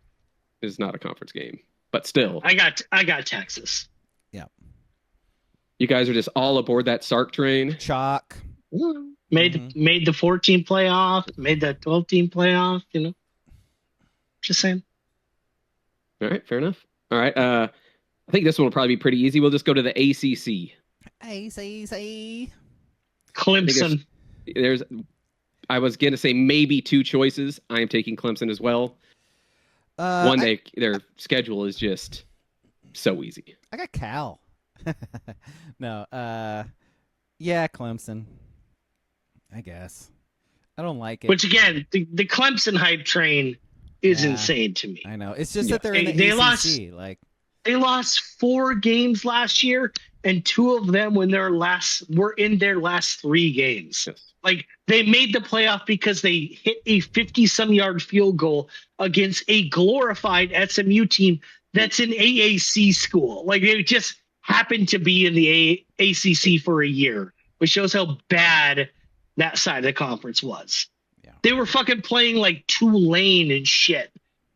It is not a conference game, but still. I got Texas. Yeah. You guys are just all aboard that Sark train. Chalk. Made the 14 playoff. Made the 12-team playoff. Just saying. All right, fair enough. All right. I think this one will probably be pretty easy. We'll just go to the ACC. ACC. Clemson. I was going to say maybe 2 choices. I am taking Clemson as well. Their schedule is just so easy. I got Cal. No. Yeah, Clemson. I guess. I don't like it. Which again, the Clemson hype train is insane to me. I know. It's just that they're in the ACC. They lost 4 games last year, and 2 of them were in their last 3 games. Yes. Like they made the playoff because they hit a 50-some-yard field goal against a glorified SMU team that's an AAC school. Like they just happened to be in the ACC for a year, which shows how bad that side of the conference was. Yeah. They were fucking playing like Tulane and shit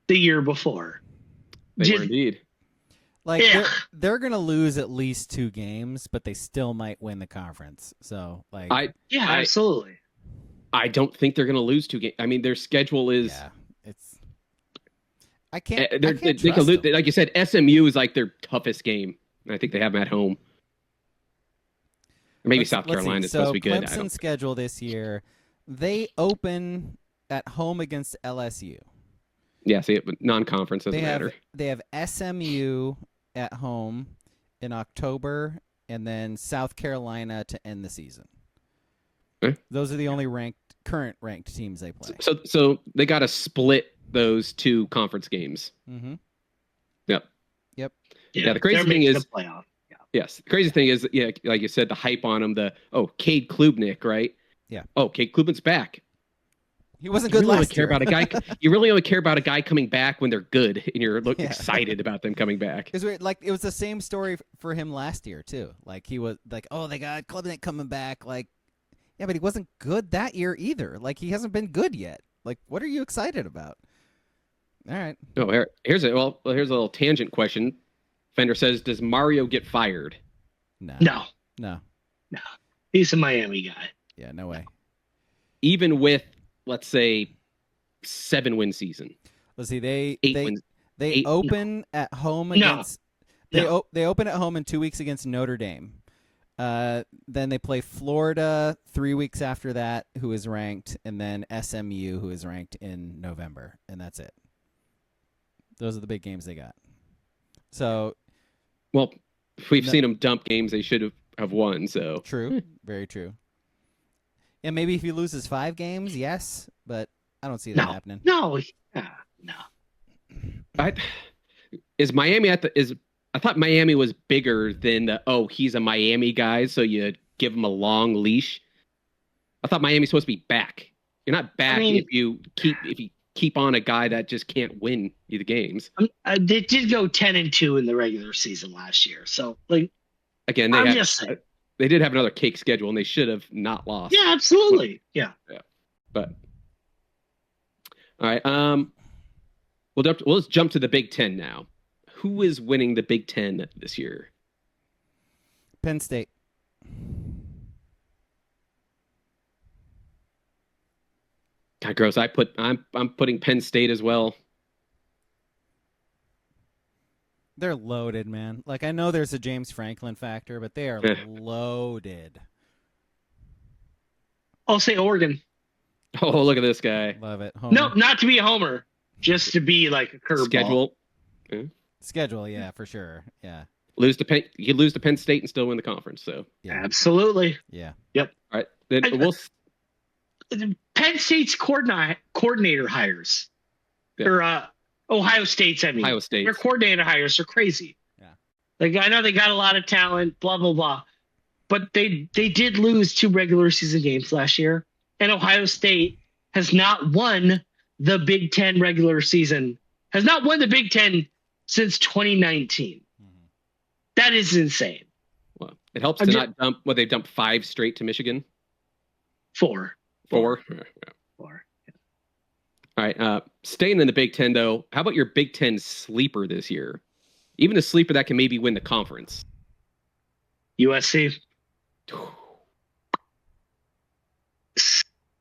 the year before. They were indeed. Like they're gonna lose at least 2 games, but they still might win the conference. So absolutely. I don't think they're gonna lose 2 games. I mean, their schedule is. Yeah, it's. I can't. They can lose, like you said, SMU is like their toughest game. I think they have them at home. Or maybe South Carolina is supposed to be good. Clemson's schedule this year, they open at home against LSU. Yeah, see, non-conference doesn't matter. They have SMU at home in October, and then South Carolina to end the season. Okay. Those are the only current ranked teams they play. So they got to split those 2 conference games. Mm-hmm. Yep. Yeah, the crazy thing is, playoff. Yeah. Yes, the crazy thing is, like you said, the hype on him. Cade Klubnik, right? Yeah. Oh, Cade Klubnik's back. He wasn't good last year. You really only care about a guy coming back when they're good, and you're excited about them coming back. It was the same story for him last year too. Like he was like, oh, they got Klubnik coming back. Like, yeah, but he wasn't good that year either. Like he hasn't been good yet. Like, what are you excited about? All right. Oh, here's a little tangent question. Fender says, does Mario get fired? No. He's a Miami guy. Yeah, no way. Even with, let's say, 7-win season. Let's see. They Eight open at home against. They open at home in 2 weeks against Notre Dame. Then they play Florida 3 weeks after that, who is ranked, and then SMU, who is ranked in November, and that's it. Those are the big games they got. So, well, if we've seen them dump games they should have won. So true, very true. And maybe if he loses 5 games, yes, but I don't see that happening. No. Is Miami I thought Miami was bigger than he's a Miami guy, so you give him a long leash. I thought Miami's supposed to be back. You're not back if you keep on a guy that just can't win you the games. They did go 10-2 in the regular season last year, so again, they did have another cake schedule, and they should have not lost. Yeah, absolutely. Yeah. But all right, let's jump to the Big Ten now. Who is winning the Big Ten this year? Penn State. God, gross. I'm putting Penn State as well. They're loaded, man. Like, I know there's a James Franklin factor, but they are loaded. I'll say Oregon. Oh, look at this guy. Love it. Homer. No, not to be a homer, just to be like a curveball. Schedule, yeah, for sure. Yeah. You could lose to Penn State and still win the conference. So yeah. Absolutely. Yeah. Yep. All right. Then Penn State's coordinator hires. Or Ohio State's, I mean. Ohio State. Their coordinator hires are crazy. Yeah. Like, I know they got a lot of talent, blah, blah, blah. But they did lose 2 regular season games last year. And Ohio State has not won the Big Ten regular season. Has not won the Big Ten since 2019. Mm-hmm. That is insane. Well, it helps to not dump. Well, they dumped 5 straight to Michigan. 4. 4. Yeah. All right. Staying in the Big Ten, though, how about your Big Ten sleeper this year? Even a sleeper that can maybe win the conference. USC.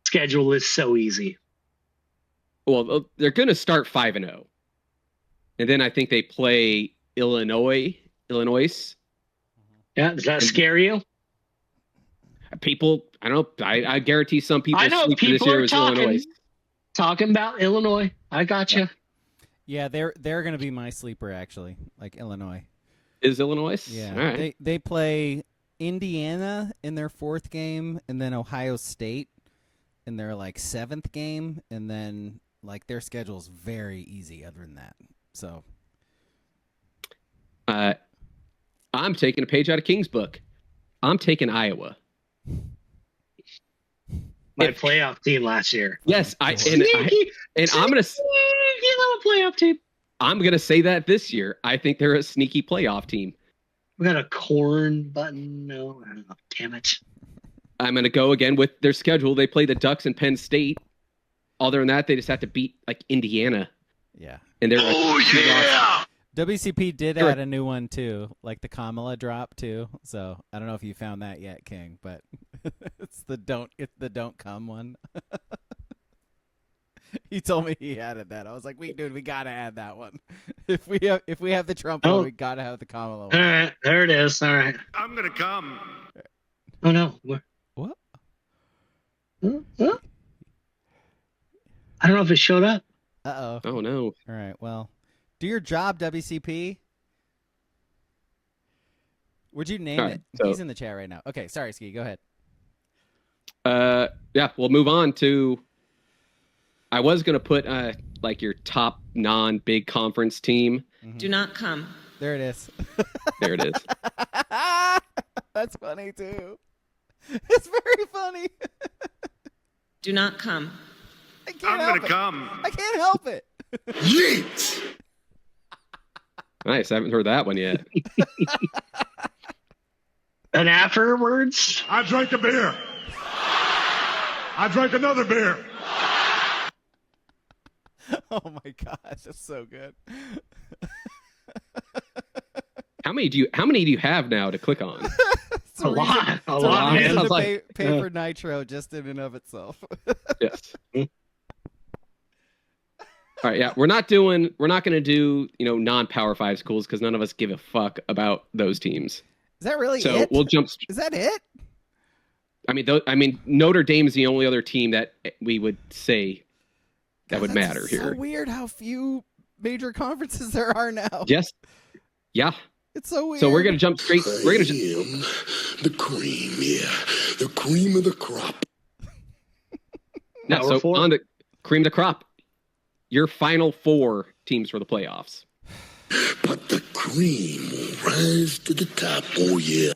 Schedule is so easy. Well, they're going to start 5-0. And then I think they play Illinois. Yeah, does that scare you? People, I don't know. I guarantee some people. I know people this year are talking about Illinois. I got you. Yeah, they're going to be my sleeper actually, like Illinois. Is Illinois? Yeah, all right. They play Indiana in their 4th game, and then Ohio State in their 7th game, and then their schedule's very easy. Other than that, so. I'm taking a page out of King's book. I'm taking Iowa. My playoff team last year. Yes, I'm gonna little playoff team. I'm gonna say that this year. I think they're a sneaky playoff team. We got a corn button. No, I don't know. Damn it. I'm gonna go again with their schedule. They play the Ducks and Penn State. Other than that, they just have to beat Indiana. Yeah. And they're WCP did add a new one too, like the Kamala drop too. So I don't know if you found that yet, King, but it's the don't come one. He told me he added that. I was like, we gotta add that one. If we have the Trump one, we gotta have the Kamala one. All right, there it is. All right. I'm gonna come. Oh no. What? Huh? I don't know if it showed up. Uh-oh. Oh no. All right, well. Do your job, WCP. Would you name it? So, he's in the chat right now. Okay, sorry, Ski. Go ahead. Yeah, we'll move on to. I was gonna put your top non-big conference team. Mm-hmm. Do not come. There it is. There it is. That's funny too. It's very funny. Do not come. I'm gonna come. I can't help it. Yeet. Nice. I haven't heard that one yet. And afterwards, I drank a beer. I drank another beer. Oh my gosh, that's so good. How many do you have now to click on? a lot, man. I was like, pay for Nitro just in and of itself. Yes. All right, yeah, we're not going to do non-Power 5 schools because none of us give a fuck about those teams. Is that really so it? We'll jump. Is that it? I mean, Notre Dame's the only other team that we would say that would matter here. It's so weird how few major conferences there are now. Yes. Yeah. It's so weird. So we're gonna jump straight. We're gonna the cream, the cream of the crop. Now, so on the cream of the crop. your final 4 teams for the playoffs. But the cream will rise to the top. Oh, yeah.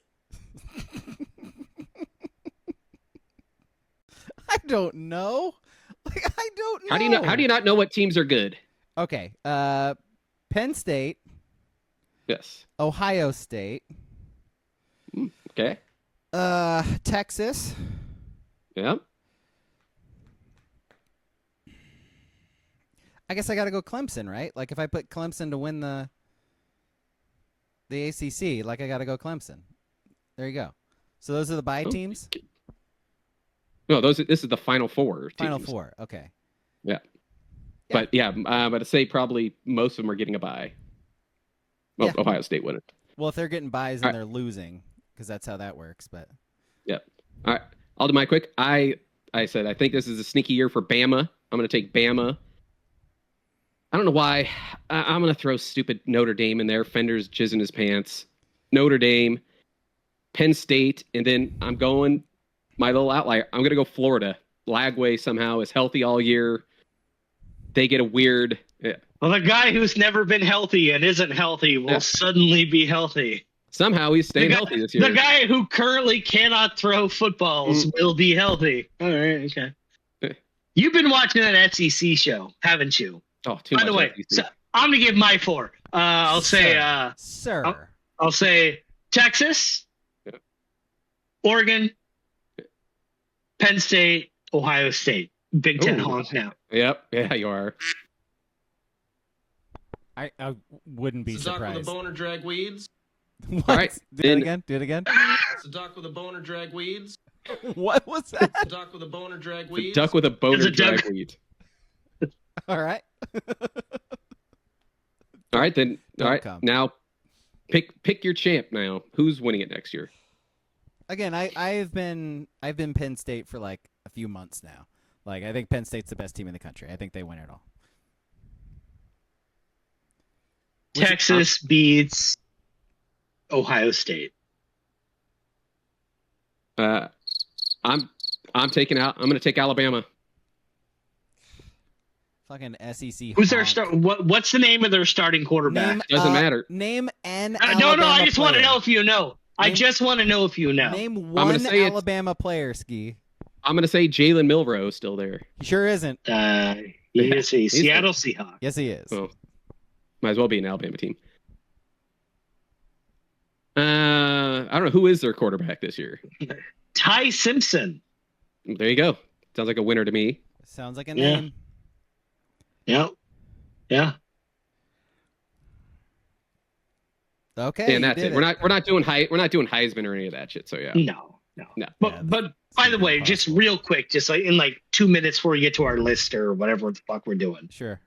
I don't know. I don't know. How do you not know what teams are good? Okay. Penn State. Yes. Ohio State. Okay. Texas. Yeah. I guess I got to go Clemson, right? Like if I put Clemson to win the ACC, like I got to go Clemson. There you go. So those are the bye teams? No, this is the final 4 teams. Final 4. Okay. Yeah. But yeah, I'm going to say probably most of them are getting a bye. Well, Yeah. Ohio State wouldn't. Well, if they're getting buys and they're losing, because that's how that works. But yeah. All right. I'll do my quick. I said I think this is a sneaky year for Bama. I'm going to take Bama. I don't know why. I'm going to throw stupid Notre Dame in there. Fender's jizzing his pants. Notre Dame, Penn State, and then I'm going my little outlier. I'm going to go Florida. Lagway somehow is healthy all year. They get a weird. Yeah. Well, the guy who's never been healthy and isn't healthy will suddenly be healthy. Somehow he's staying healthy this year. The guy who currently cannot throw footballs will be healthy. All right, okay. You've been watching that SEC show, haven't you? Oh, too By much. the way, so I'm gonna give my 4. I'll say, sir. I'll say Texas, Oregon, Penn State, Ohio State. Big Ten honk now. Yep. Yeah, you are. I wouldn't be It's a duck with a surprised. boner drag weeds. What? All right, Do it again. Do it again. It's a duck with a boner drag weeds. What was that? It's a duck with a boner drag The weeds. duck with a boner It's a duck. dragweed. All right. All right, then. Don't All right, come. now pick your champ. Now, who's winning it next year? Again, I've been Penn State for like a few months now. Like I think Penn State's the best team in the country. I think they win it all. Texas beats Ohio State. I'm taking out. I'm going to take Alabama. Fucking SEC. Who's their honk. start? What's the name of their starting quarterback? Doesn't matter. Name an No, Alabama I just want to player. know if you know. I just want to know if you know. Name gonna one say it's- Alabama player, Ski. I'm going to say Jalen Milroe is still there. He sure isn't. He is a Seattle Seahawks. Yes, he is. Well, might as well be an Alabama team. I don't know who is their quarterback this year. Ty Simpson. There you go. Sounds like a winner to me. Sounds like a Yeah. name. Yep. Yeah. Okay. And that's you it. did We're not doing Heisman or any of that shit. So yeah. No. No. But by the way, just real quick, just like in like 2 minutes before we get to our list or whatever the fuck we're doing. Sure.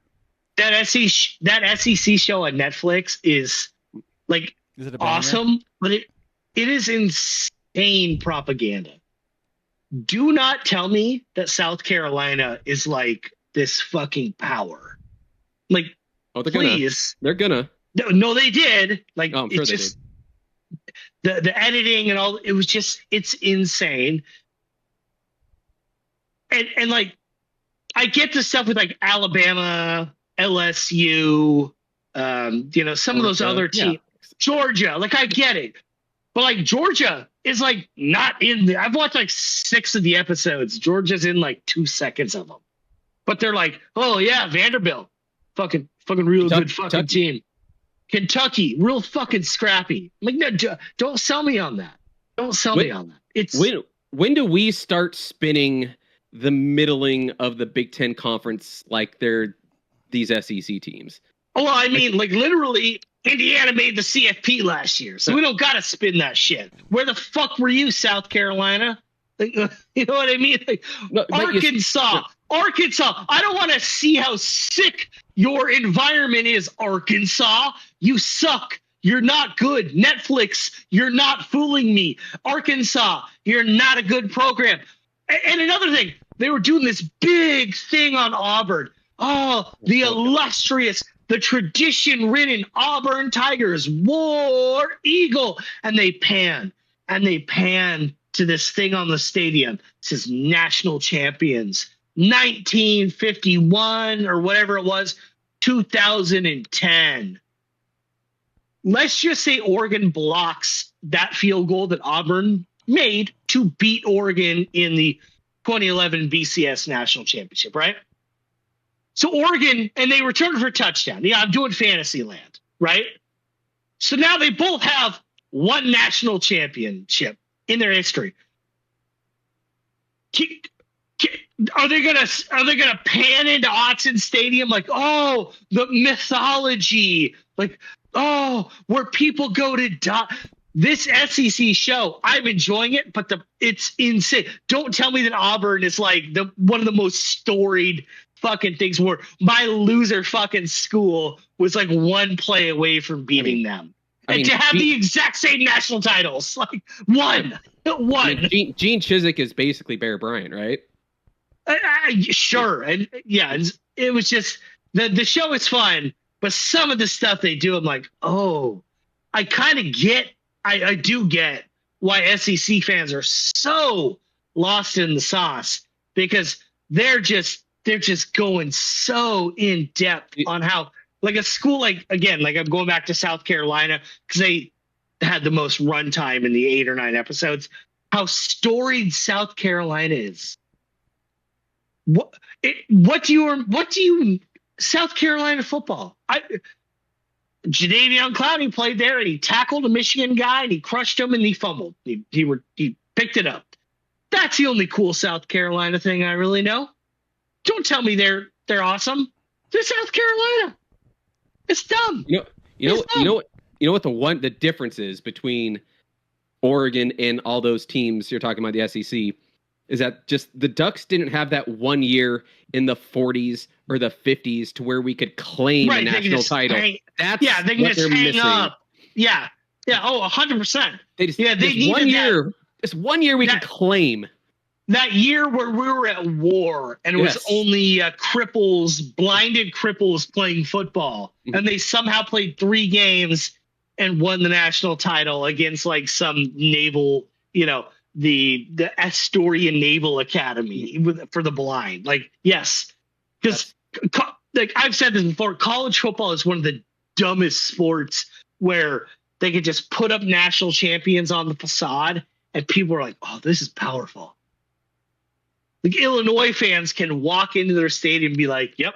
That SEC show on Netflix is like Is it a banger? awesome, but it is insane propaganda. Do not tell me that South Carolina is like this fucking power. Like, Oh, they're please. gonna. No, they did. Like, Oh, I'm sure it's they just the editing and all. It was just, it's insane. And like, I get the stuff with like Alabama, LSU, some of those other teams. Yeah. Georgia, like I get it, but like Georgia is like not in the. I've watched like 6 of the episodes. Georgia's in like 2 seconds of them, but they're like, oh yeah, Vanderbilt, fucking real good fucking team. Kentucky, real fucking scrappy. I'm like, no, don't sell me on that. Don't sell me on that. It's when do we start spinning the middling of the Big Ten conference like they're these SEC teams? well, I mean, like literally. Indiana made the CFP last year, so we don't got to spin that shit. Where the fuck were you, South Carolina? Like, you know what I mean? Like, No, but Arkansas. I don't want to see how sick your environment is, Arkansas. You suck. You're not good. Netflix, you're not fooling me. Arkansas, you're not a good program. And another thing, they were doing this big thing on Auburn. Oh, the illustrious, the tradition-ridden Auburn Tigers, War Eagle. And they pan to this thing on the stadium. It says national champions, 1951 or whatever it was, 2010. Let's just say Oregon blocks that field goal that Auburn made to beat Oregon in the 2011 BCS National Championship, right? So Oregon, and they returned for a touchdown. Yeah, I'm doing fantasy land, right? So now they both have one national championship in their history. Are they gonna pan into Autzen Stadium like, oh, the mythology, like, oh, where people go to die? This SEC show, I'm enjoying it, but it's insane. Don't tell me that Auburn is like one of the most storied fucking things where my loser fucking school was like one play away from beating them. And to have the exact same national titles, like one. Gene Chizik is basically Bear Bryant, right? Sure. And yeah, it was just the show is fun, but some of the stuff they do, I'm like, oh, I kind of get, I do get why SEC fans are so lost in the sauce, because they're just going so in depth on how, like, a school, like, again, like, I'm going back to South Carolina because they had the most runtime in the 8 or 9 episodes, how storied South Carolina is. What do you South Carolina football? Jadeveon Clowney played there, and he tackled a Michigan guy, and he crushed him, and he fumbled. He picked it up. That's the only cool South Carolina thing I really know. Don't tell me they're awesome. They're South Carolina. It's dumb. You know what the difference is between Oregon and all those teams you're talking about, the SEC, is that just the Ducks didn't have that 1 year in the 40s or the 50s to where we could claim a national title. They can just hang up. Yeah. Oh, 100%. They need 1 year. Just 1 year we could claim. That year where we were at war and it was only blinded cripples playing football, and they somehow played 3 games and won the national title against like some naval, the Astoria Naval Academy for the blind. Like, yes, because like I've said this before, college football is one of the dumbest sports where they could just put up national champions on the facade and people are like, oh, this is powerful. Like, Illinois fans can walk into their stadium and be like, yep,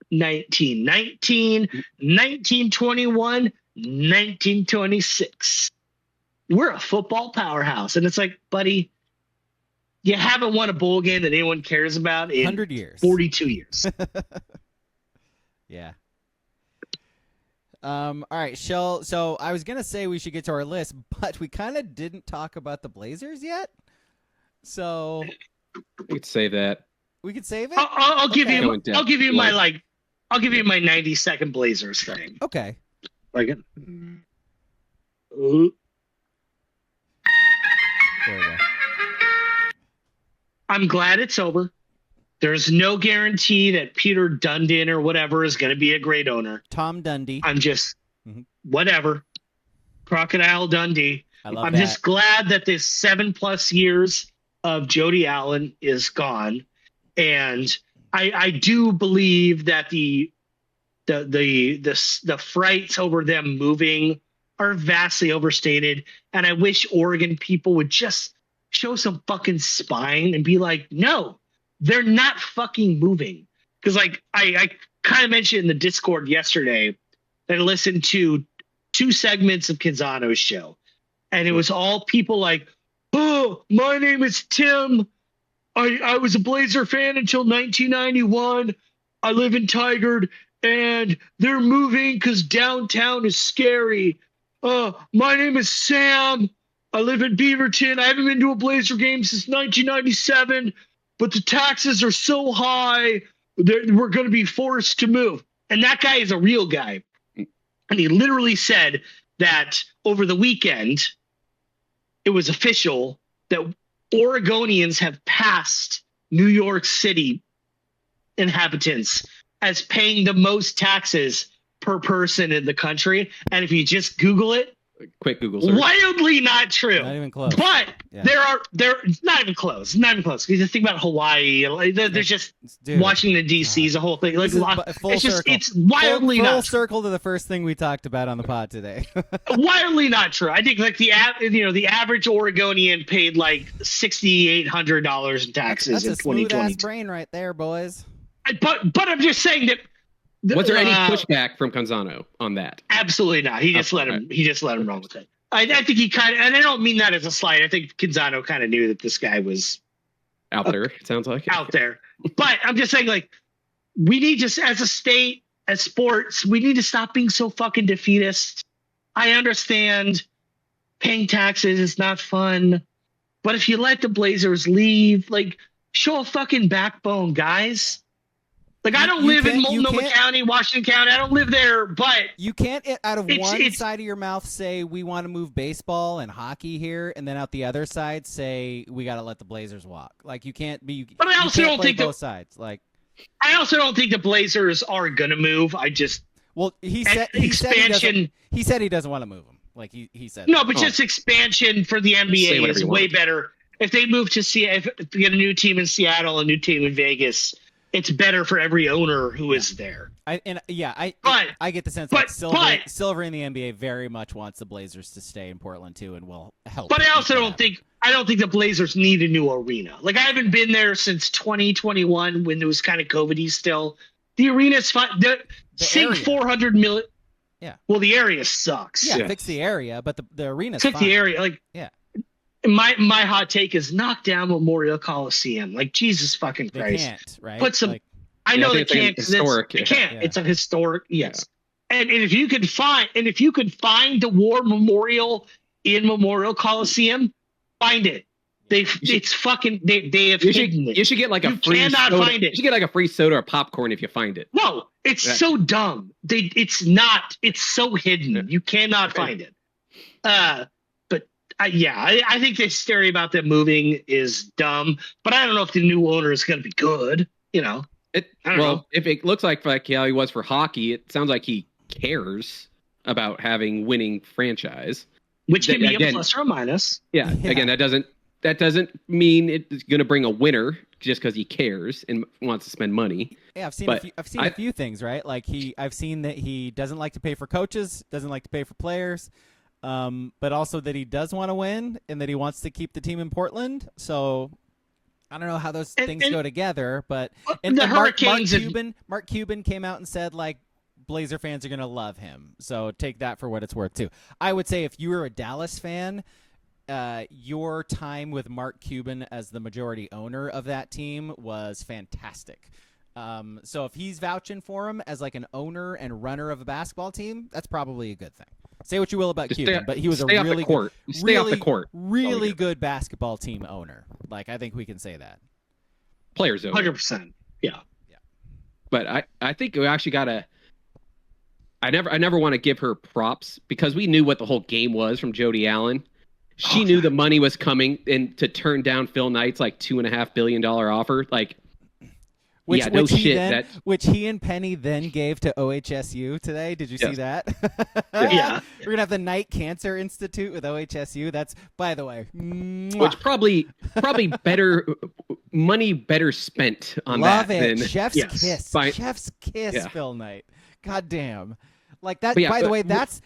1919, 1921, 1926. We're a football powerhouse. And it's like, buddy, you haven't won a bowl game that anyone cares about in 100 years. 42 years. Yeah. All right, so I was going to say we should get to our list, but we kind of didn't talk about the Blazers yet. So we could save that. We could save it? I'll give you my 90-second Blazers thing. Okay. Like it. There we go. I'm glad it's over. There's no guarantee that Peter Dundon or whatever is going to be a great owner. Tom Dundee. I'm just whatever. Crocodile Dundee. I'm just glad that this 7+ years of Jody Allen is gone. And I do believe that the frights over them moving are vastly overstated. And I wish Oregon people would just show some fucking spine and be like, no, they're not fucking moving. Because like I kind of mentioned in the Discord yesterday that I listened to 2 segments of Canzano's show. And it was all people like, oh, my name is Tim. I was a Blazer fan until 1991. I live in Tigard, and they're moving because downtown is scary. My name is Sam. I live in Beaverton. I haven't been to a Blazer game since 1997, but the taxes are so high that we're going to be forced to move. And that guy is a real guy. And he literally said that over the weekend, it was official that Oregonians have passed New York City inhabitants as paying the most taxes per person in the country. And if you just Google it, Quick Google search. Wildly not true. Not even close. But Yeah. it's not even close. Not even close. Because you think about Hawaii, like, there's just Dude, Washington D.C. is a whole thing. Like, full it's just circle. it's wildly full not circle to the first thing we talked about on the pod today. wildly not true. I think like the average Oregonian paid like $6,800 in taxes That's in a smooth ass 2020. brain right there, boys. But I'm just saying that. Was there any pushback from Canzano on that? Absolutely not. He just let him run with it. I think he kind of, and I don't mean that as a slight. I think Canzano kind of knew that this guy was Out there, it sounds like. out there. But I'm just saying, like, we need to, as a state, as sports, we need to stop being so fucking defeatist. I understand paying taxes is not fun, but if you let the Blazers leave, like, show a fucking backbone, guys. Like, I don't live in Multnomah County, Washington County. I don't live there, but You can't, out of one it's- side of your mouth, say we want to move baseball and hockey here, and then out the other side say we got to let the Blazers walk. Like, you can't be. But I also you can't don't play think both sides. Like, I also don't think the Blazers are gonna move. well, he said expansion. he said he doesn't want to move them. Like he said. No, but just expansion for the Say NBA whatever is you way want. better. If they move to Seattle, if you get a new team in Seattle, a new team in Vegas, it's better for every owner who is there. I get the sense but- that Silver in the NBA very much wants the Blazers to stay in Portland too, and will help. But I also make don't that think the Blazers need a new arena. Like, I haven't been there since 2021 when it was kind of COVID-y still. The arena's fine. Sink area. 400 million. Yeah. Well, the area sucks. Yeah, fix the area, but the arena's Fix fine. the area. Like, Yeah. My hot take is knock down Memorial Coliseum. Like, Jesus fucking They Christ. can't, right? Put some. Like, I know I they think it's like can't. 'Cause historic, they yeah. can't. Yeah. It's a historic. Yes. And if you could find the war memorial in Memorial Coliseum, find it. They have hidden it. You should get like a You free cannot soda. find it. You should get like a free soda or popcorn if you find it. No, it's Yeah. so dumb. It's not. It's so hidden. You cannot find it. But I think the hysteria about them moving is dumb. But I don't know if the new owner is going to be good. You know. I don't know. If it looks like how he was for hockey, it sounds like he cares about having winning franchise. Which can be again, a plus or a minus. Yeah. Yeah. Again, that doesn't mean it's going to bring a winner just because he cares and wants to spend money. yeah, I've seen but a few things, right? Like I've seen that he doesn't like to pay for coaches, doesn't like to pay for players, but also that he does want to win and that he wants to keep the team in Portland. So I don't know how those things go together, but the Hurricanes Mark Cuban came out and said like Blazer fans are going to love him. So take that for what it's worth too. I would say if you were a Dallas fan, your time with Mark Cuban as the majority owner of that team was fantastic. So if he's vouching for him as like an owner and runner of a basketball team, that's probably a good thing. Say what you will about Cuban, but he was a really good, Stay off the court. really good basketball team owner. Like I think we can say that. Players owner. 100%. Yeah. But I think we actually gotta. I never want to give her props because we knew what the whole game was from Jody Allen. She knew the money was coming and to turn down Phil Knight's like $2.5 billion offer. Like, Which he and Penny then gave to OHSU today. Did you see that? Yeah. We're going to have the Knight Cancer Institute with OHSU. That's, by the way, which probably better money better spent on love that it. than Chef's kiss. Fine. Chef's kiss, Yeah. Phil Knight. God damn. Like that. But yeah, by the way, that's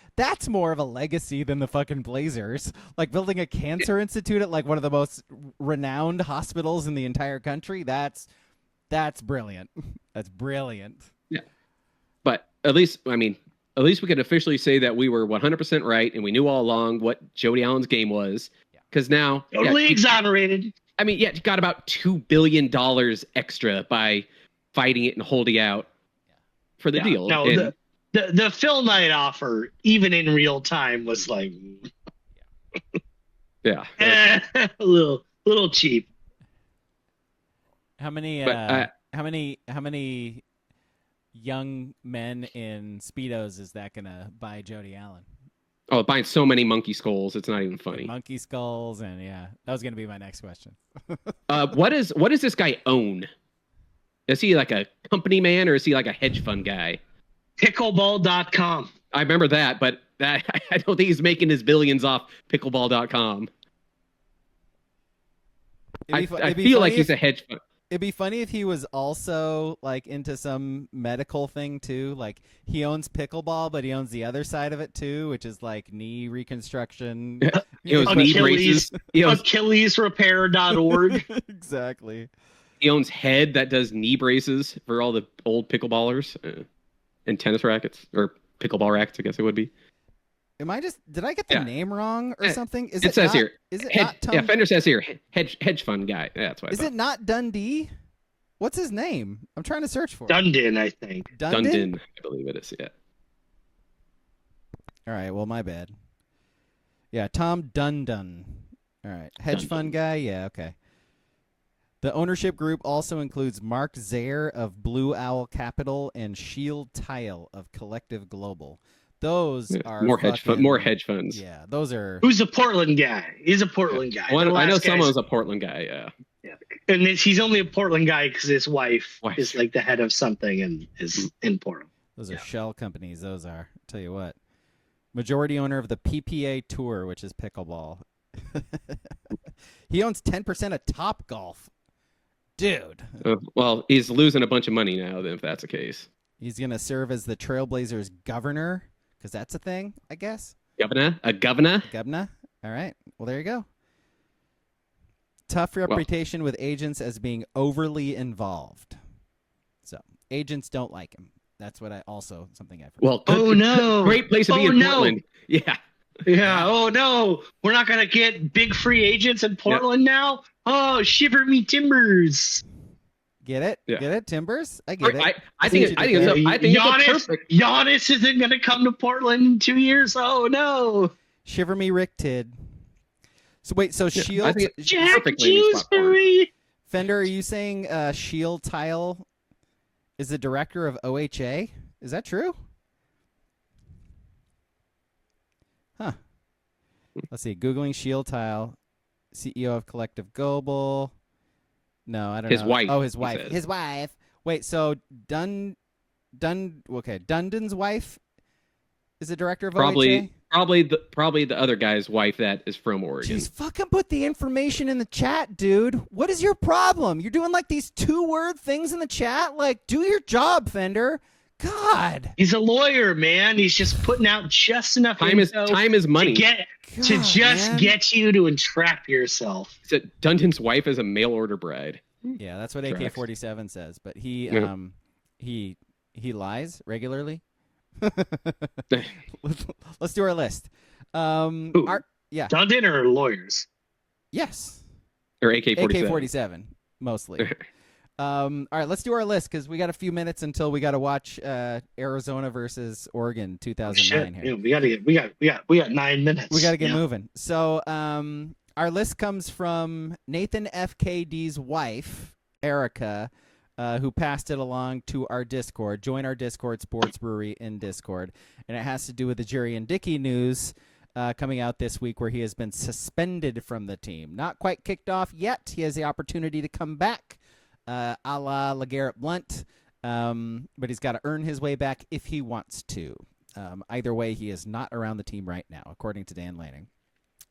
more of a legacy than the fucking Blazers. Like building a cancer institute at like one of the most renowned hospitals in the entire country. That's brilliant. That's brilliant. Yeah. But at least we can officially say that we were 100% right and we knew all along what Jody Allen's game was. Because now Totally exonerated. I mean, you got about $2 billion extra by fighting it and holding out for the deal. No, And- the Phil Knight offer, even in real time, was like yeah. a little cheap. How many But, how many young men in Speedos is that gonna buy Jody Allen? Oh, buying so many monkey skulls, it's not even funny. Monkey skulls, and yeah, that was gonna be my next question. What does this guy own? Is he like a company man or is he like a hedge fund guy? Pickleball.com. I remember that, but That I don't think he's making his billions off pickleball.com. I feel like he's a hedge fund. It'd be funny if he was also like into some medical thing too. Like he owns pickleball, but he owns the other side of it too, which is like knee reconstruction. He owns knee braces. AchillesRepair.org. Exactly. He owns Head that does knee braces for all the old pickleballers and tennis rackets or pickleball rackets, I guess it would be. Did I get the name wrong or something? It says not, here. Is it not Tom? Yeah, Fender says here, hedge fund guy. Yeah, that's why. Is it not Dundee? What's his name? I'm trying to search for it. Dundon, I think. Dundon, I believe it is. Yeah. All right. Well, my bad. Yeah, Tom Dundon. All right. Hedge fund guy. Yeah. Okay. The ownership group also includes Mark Zaire of Blue Owl Capital and Shield Tile of Collective Global. Those are more hedge funds. Yeah, those are. Who's a Portland guy? He's a Portland guy. Well, I know someone's a Portland guy. Yeah. And he's only a Portland guy because his wife is like the head of something and is in Portland. Those are shell companies. Those are. I'll tell you what. Majority owner of the PPA Tour, which is pickleball. He owns 10% of Top Golf. Dude. Well, he's losing a bunch of money now, then, if that's the case. He's going to serve as the Trailblazers governor, because that's a thing, I guess. Governor? Governor. All right. Well, there you go. Tough reputation with agents as being overly involved. So, agents don't like him. That's what something I've heard. Well, great place to be in Portland. Yeah. Yeah. Oh, no. We're not going to get big free agents in Portland now? Oh, shiver me timbers. Get it? Yeah. Get it? Timbers? I get it. I think it's perfect. Giannis isn't going to come to Portland in 2 years. Oh, no. Shiver me Rick-tid. So, wait, Shield... I think it's Jack Dewsbury. Fender, are you saying Shield Tile is the director of OHA? Is that true? Huh. Let's see. Googling Shield Tile, CEO of Collective Global. No, I don't know. His wife. Oh, his wife. His wife. Wait, so Dundon's wife is the director of OHA? Probably the other guy's wife that is from Oregon. Jeez, fucking put the information in the chat, dude. What is your problem? You're doing like these 2-word things in the chat? Like, do your job, Fender. God. He's a lawyer, man. He's just putting out just enough time is money. To get you to entrap yourself. So Dundon's wife is a mail order bride. Yeah, that's what AK-47 says. But he lies regularly. Let's do our list. Dundon or lawyers? Yes. Or AK-47. AK-47 mostly. All right, let's do our list because we got a few minutes until we got to watch Arizona versus Oregon 2009 here. Yeah, we got 9 minutes. We got to get moving. So our list comes from Nathan FKD's wife, Erica, who passed it along to our Discord. Join our Discord, Sports Brewery in Discord, and it has to do with the Jerry and Dickey news coming out this week, where he has been suspended from the team. Not quite kicked off yet. He has the opportunity to come back. A la LeGarrette Blount, but he's got to earn his way back if he wants to. Either way, he is not around the team right now, according to Dan Lanning.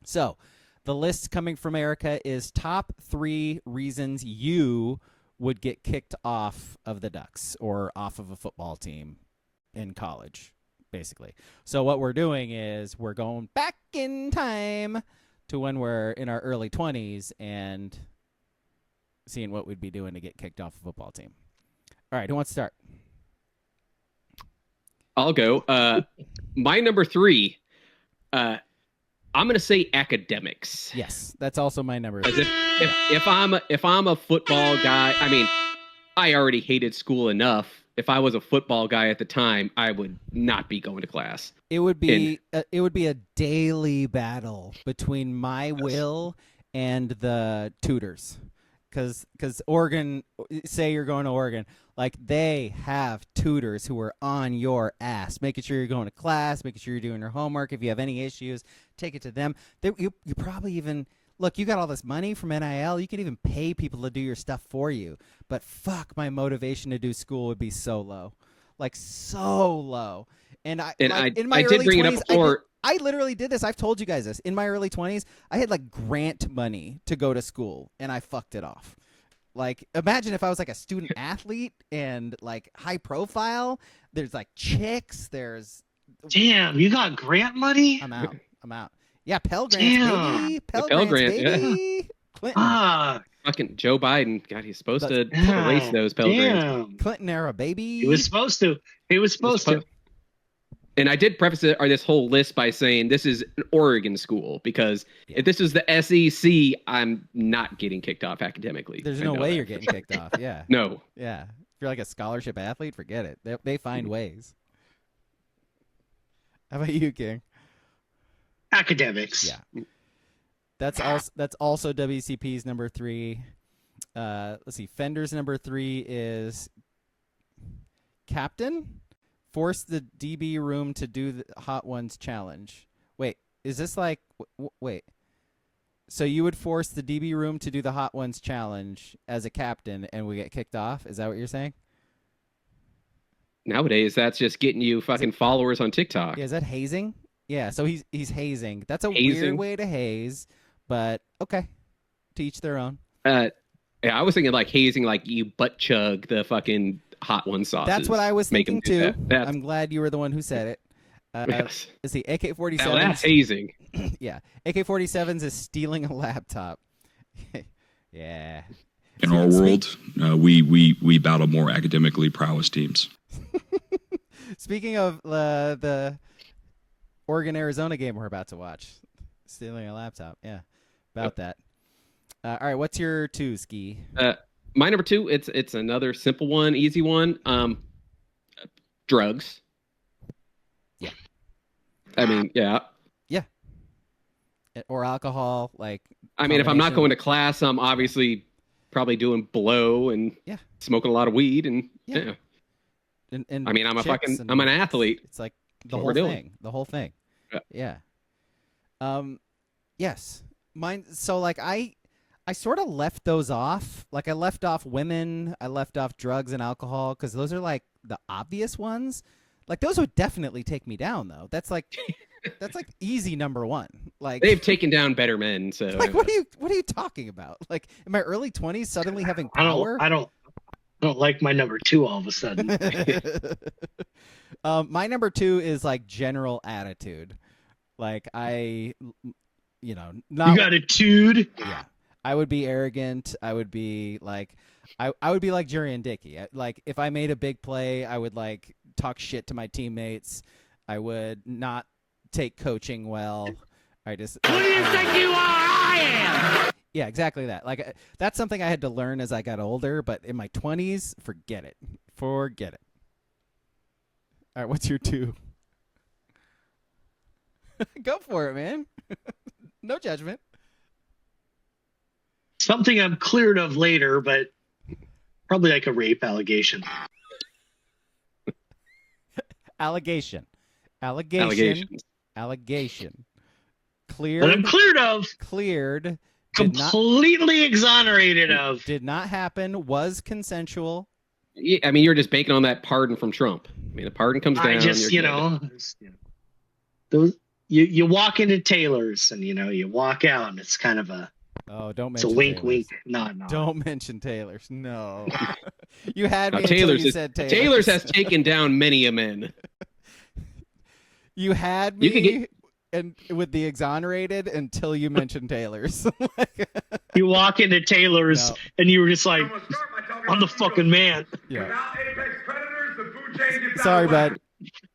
So, the list coming from Erica is top 3 reasons you would get kicked off of the Ducks or off of a football team in college, basically. So, what we're doing is we're going back in time to when we're in our early 20s and seeing what we'd be doing to get kicked off a football team. All right, who wants to start? I'll go. My number 3, I'm going to say academics. Yes, that's also my number 3. If I'm a football guy, I mean, I already hated school enough. If I was a football guy at the time, I would not be going to class. It would be a daily battle between my will and the tutors. Because Oregon, say you're going to Oregon, like they have tutors who are on your ass, making sure you're going to class, making sure you're doing your homework. If you have any issues, take it to them. You probably even, look, you got all this money from NIL. You can even pay people to do your stuff for you. But fuck, my motivation to do school would be so low. like so low. And in my I early did bring 20s, it up before. I literally did this. I've told you guys this. In my early 20s, I had like grant money to go to school, and I fucked it off. Like, imagine if I was like a student athlete and like high profile. There's like chicks. There's Damn, you got grant money? I'm out. Yeah, Pell Grants, Damn. baby. Pell Pell Grants, Grant, baby. Clinton. Ah, Fucking Joe Biden. God, he's supposed to yeah, erase those Pell Grants. damn. Clinton era, baby. He was supposed to. And I did preface this whole list by saying this is an Oregon school, because if this was the SEC, I'm not getting kicked off academically. There's I no know way that. you're getting kicked off. Yeah. No. Yeah. If you're like a scholarship athlete, forget it. They find ways. How about you, King? Academics. Yeah. That's also WCP's number 3. Let's see. Fender's number 3 is captain. Force the DB room to do the Hot Ones challenge. Wait, is this like wait? So you would force the DB room to do the Hot Ones challenge as a captain, and we get kicked off? Is that what you're saying? Nowadays, that's just getting you fucking followers on TikTok. Yeah, is that hazing? Yeah, so he's hazing. That's a Hazing? weird way to haze, but okay. To each their own. Yeah, I was thinking like hazing, like you butt chug the fucking Hot One sauces. That's what I was Make thinking 'em do too. that. That's, I'm glad you were the one who said it. yes. Let's see, AK-47. Now that's hazing. Yeah, AK-47s is stealing a laptop. Yeah. In our world, we battle more academically prowess teams. Speaking of the Oregon-Arizona game we're about to watch, stealing a laptop. Yeah, about that. All right, what's your 2, Ski? My number 2, it's another simple one, easy one. Drugs. Yeah. I mean, yeah. Yeah. Or alcohol, like. I mean, if I'm not combination. going to class, I'm obviously probably doing blow and Yeah. smoking a lot of weed and Yeah. yeah. And I mean, I'm chicks I'm an athlete. It's like the what whole we're doing. thing. The whole thing. Yeah. Yes. Mine. So like I sort of left those off. Like I left off women. I left off drugs and alcohol because those are like the obvious ones. Like those would definitely take me down though. That's like easy number 1. Like They've taken down better men. So like what are you talking about? Like in my early 20s, suddenly having power. I don't like my number 2 all of a sudden. My number 2 is like general attitude. Like not. You got a dude. Yeah, I would be arrogant. I would be like, I would be like Jerry and Dickey. Like if I made a big play, I would like talk shit to my teammates. I would not take coaching well. I just. Who do you think you are? I am. Yeah, exactly that. Like that's something I had to learn as I got older. But in my 20s, forget it. Forget it. All right, what's your 2? Go for it, man. No judgment. Something I'm cleared of later, but probably like a rape allegation. Allegation. allegations. Cleared. That I'm cleared of. Cleared. Completely exonerated of. Did not happen. Was consensual. Yeah, I mean, you're just banking on that pardon from Trump. I mean, the pardon comes down. I just, those you walk into Taylor's and you walk out and it's kind of a. Oh, don't It's mention. a wink, Taylor's. wink. No. Don't mention Taylor's. No. You had me Now, until Taylor's you said Taylor's. Taylor's has taken down many a man. You had me You could get- and with the exonerated until you mentioned Taylor's. You walk into Taylor's No. and you were just like, I'm the fucking man. Yeah. Sorry, bud.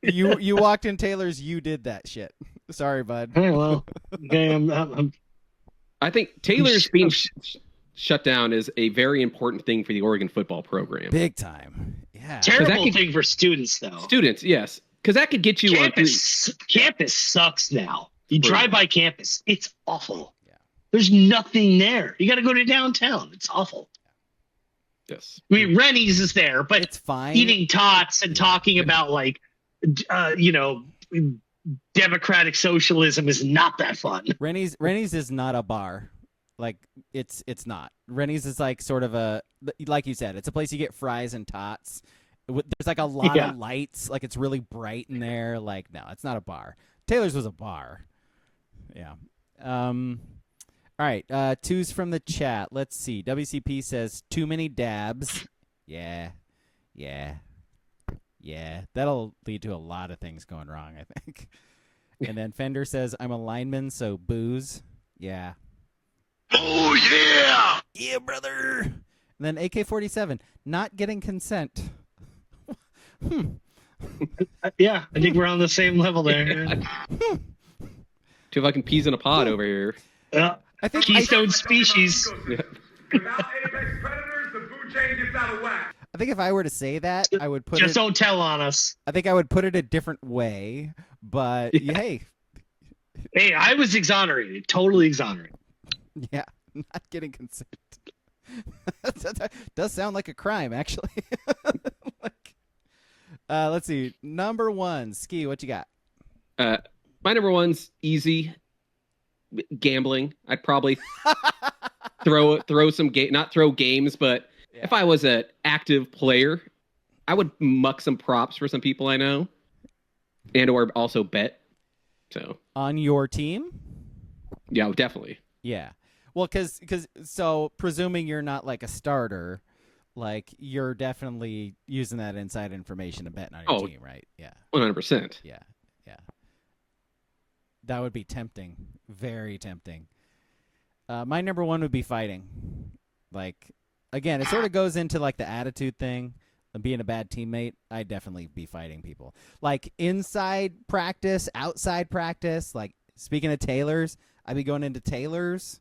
You walked in Taylor's. You did that shit. Sorry, bud. Hey, well, okay, I'm I think Taylor's being shut down is a very important thing for the Oregon football program. Big time. Yeah. terrible thing for students though. Students, yes, because that could get you Campus sucks now. You drive by campus, it's awful. Yeah. There's nothing there. You got to go to downtown. It's awful. Yes. I mean, Rennie's is there, but It's fine. eating tots and talking about like, democratic socialism is not that fun. Rennie's is not a bar. Like it's not. Rennie's is like sort of a, like you said, it's a place you get fries and tots, There's like a lot of lights. Like it's really bright in there. Like, no, it's not a bar. Taylor's was a bar. Yeah. All right. Twos from the chat. Let's see. WCP says too many dabs. Yeah. That'll lead to a lot of things going wrong, I think. And then Fender says I'm a lineman, so booze. Yeah. Oh, yeah! Yeah, brother. And then AK-47, not getting consent. Yeah, I think we're on the same level there. Two fucking peas in a pod over here. I think Keystone species. Without apex predators, the food chain gets out of whack. I think if I were to say that, I would put Just it. don't tell on us. I think I would put it a different way, but hey, I was exonerated. Totally exonerated. yeah, not getting consent. That does sound like a crime, actually. Let's see. Number one, Ski, what you got? My number one's easy. Gambling. I'd probably throw some not throw games, but if I was an active player, I would muck some props for some people I know, and or also bet. So on your team? Yeah, definitely. Yeah. Well, because so presuming you're not like a starter, like you're definitely using that inside information to bet on your team, right? Yeah. 100%. Yeah. That would be tempting. Very tempting. My number one would be fighting. Like, again, it sort of goes into like the attitude thing of being a bad teammate. I'd definitely be fighting people. Like inside practice, outside practice. Like speaking of tailors, I'd be going into tailors,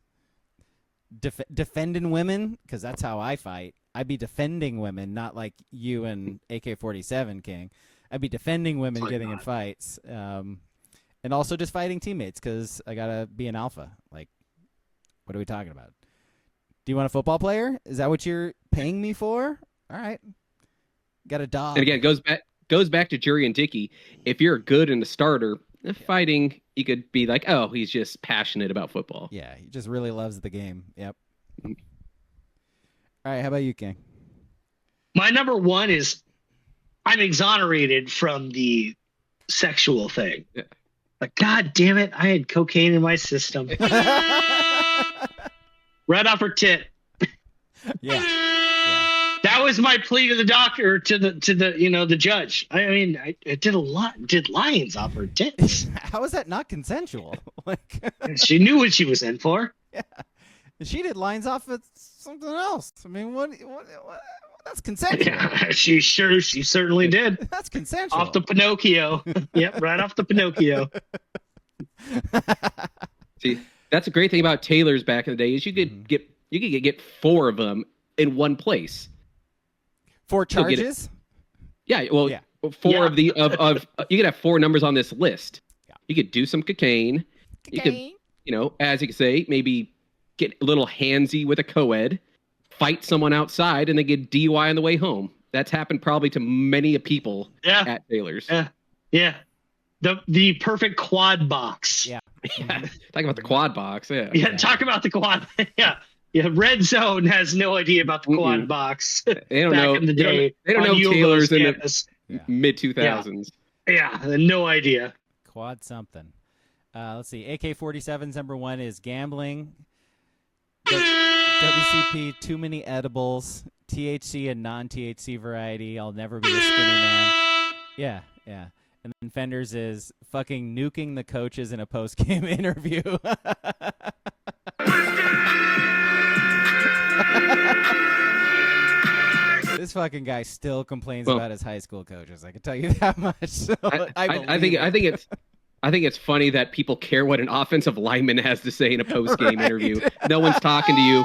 defending women, because that's how I fight. I'd be defending women, not like you and AK-47 King. I'd be defending women, getting in fights. And also just fighting teammates because I got to be an alpha. Like, what are we talking about? Do you want a football player? Is that what you're paying me for? All right. Got a dog. And again, goes back to Jury and Dickey. If you're good in the starter, fighting, you could be like, oh, he's just passionate about football. Yeah, he just really loves the game. Yep. All right, how about you, King? My number one is I'm exonerated from the sexual thing. Yeah. Like, God damn it, I had cocaine in my system. Right off her tit. Yeah. That was my plea to the doctor, to the the judge. I mean, I did lines off her tits. How is that not consensual? Like, she knew what she was in for. Yeah. She did lines off of something else. I mean, what that's consensual. Yeah, she certainly did. That's consensual. Off the Pinocchio. Yep, right off the Pinocchio. See, that's a great thing about tailors back in the day is you could get four of them in one place. 4 charges? Four of the you could have 4 numbers on this list. Yeah. You could do some cocaine. You could, as you could say, maybe get a little handsy with a co-ed, fight someone outside, and then get DUI on the way home. That's happened probably to many people at tailors. Yeah. The perfect quad box. Yeah. Talk about the quad box. Yeah, talk about the quad. Yeah. Red Zone has no idea about the quad box. They don't know. In the day, they don't know tailors in the mid 2000s. Yeah, no idea. Quad something. Let's see. AK-47's number one is gambling. WCP, too many edibles. THC and non-THC variety. I'll never be a skinny man. Yeah. And then Fender's is fucking nuking the coaches in a post-game interview. This fucking guy still complains about his high school coaches. I can tell you that much. So I think it's funny that people care what an offensive lineman has to say in a post-game interview. No one's talking to you.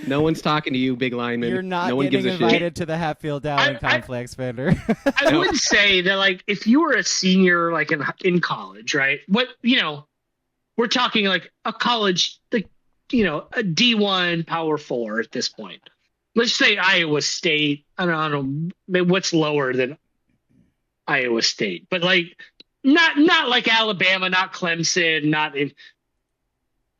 No one's talking to you, big lineman. You're not no one getting gives a invited shit. to the Hatfield Dowling Complex, Fender. I would say that, like, if you were a senior, like in college, right? We're talking like a college, like, a D1 Power 4 at this point. Let's say Iowa State. I don't know what's lower than Iowa State, but like not like Alabama, not Clemson, not in.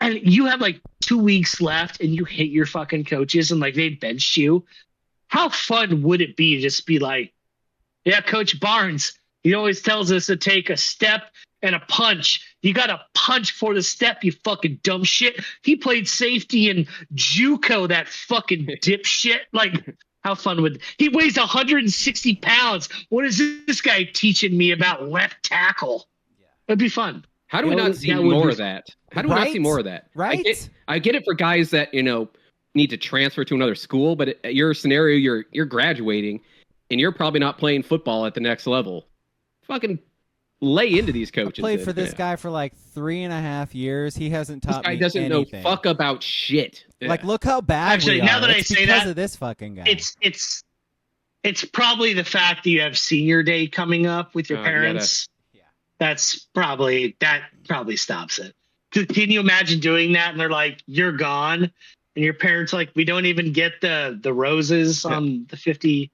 And you have like 2 weeks left, and you hate your fucking coaches, and like they benched you. How fun would it be to just be like, Yeah, Coach Barnes. He always tells us to take a step and a punch. You got to punch for the step, you fucking dumb shit. He played safety in JUCO, that fucking dipshit. Like, how fun would he weighs 160 pounds? What is this guy teaching me about left tackle? It'd be fun. How do we not see more of that? How do we not see more of that? Right? I get it for guys that, need to transfer to another school, but at your scenario, you're graduating and you're probably not playing football at the next level. Fucking lay into these coaches. I played for this guy for like 3.5 years. He hasn't taught me anything. This guy doesn't know fuck about shit. Like, look how bad we are. Now that I say that, because of this fucking guy. It's probably the fact that you have senior day coming up with your parents. That probably stops it. Can you imagine doing that? And they're like, "You're gone," and your parents are like, "We don't even get the roses on the 50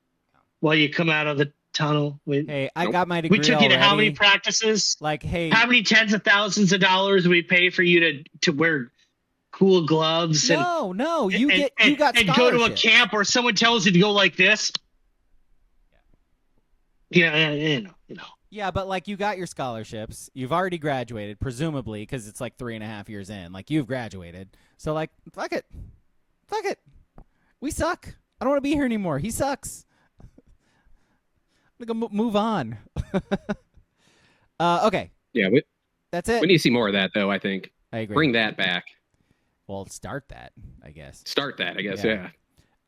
while you come out of the tunnel." Hey, I got my degree. We took you to how many practices? Like, hey, how many tens of thousands of dollars we pay for you to wear cool gloves? You got and go to a camp where someone tells you to go like this. Yeah, you know. Yeah, but like you got your scholarships. You've already graduated, presumably, because it's like 3.5 years in. Like you've graduated. So like, fuck it. We suck. I don't want to be here anymore. He sucks. I'm gonna move on. Okay. Yeah, that's it. We need to see more of that, though. I think. I agree. Bring that back. Well, start that, I guess. Yeah.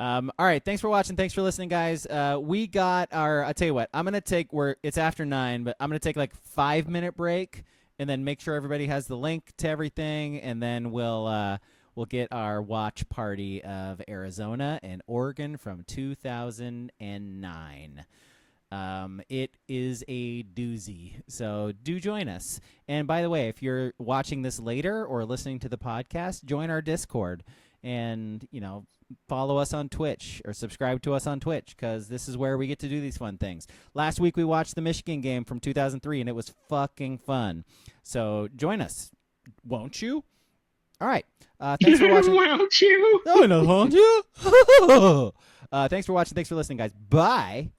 All right. Thanks for watching. Thanks for listening, guys. We got I'll tell you what. I'm going to take it's after 9, but I'm going to take like 5-minute break and then make sure everybody has the link to everything. And then we'll get our watch party of Arizona and Oregon from 2009. It is a doozy. So do join us. And by the way, if you're watching this later or listening to the podcast, join our Discord and, follow us on Twitch or subscribe to us on Twitch because this is where we get to do these fun things. Last week we watched the Michigan game from 2003 and it was fucking fun. So join us, won't you? All right. Thanks for watching. Won't you? Oh, no, won't you? Thanks for watching. Thanks for listening, guys. Bye.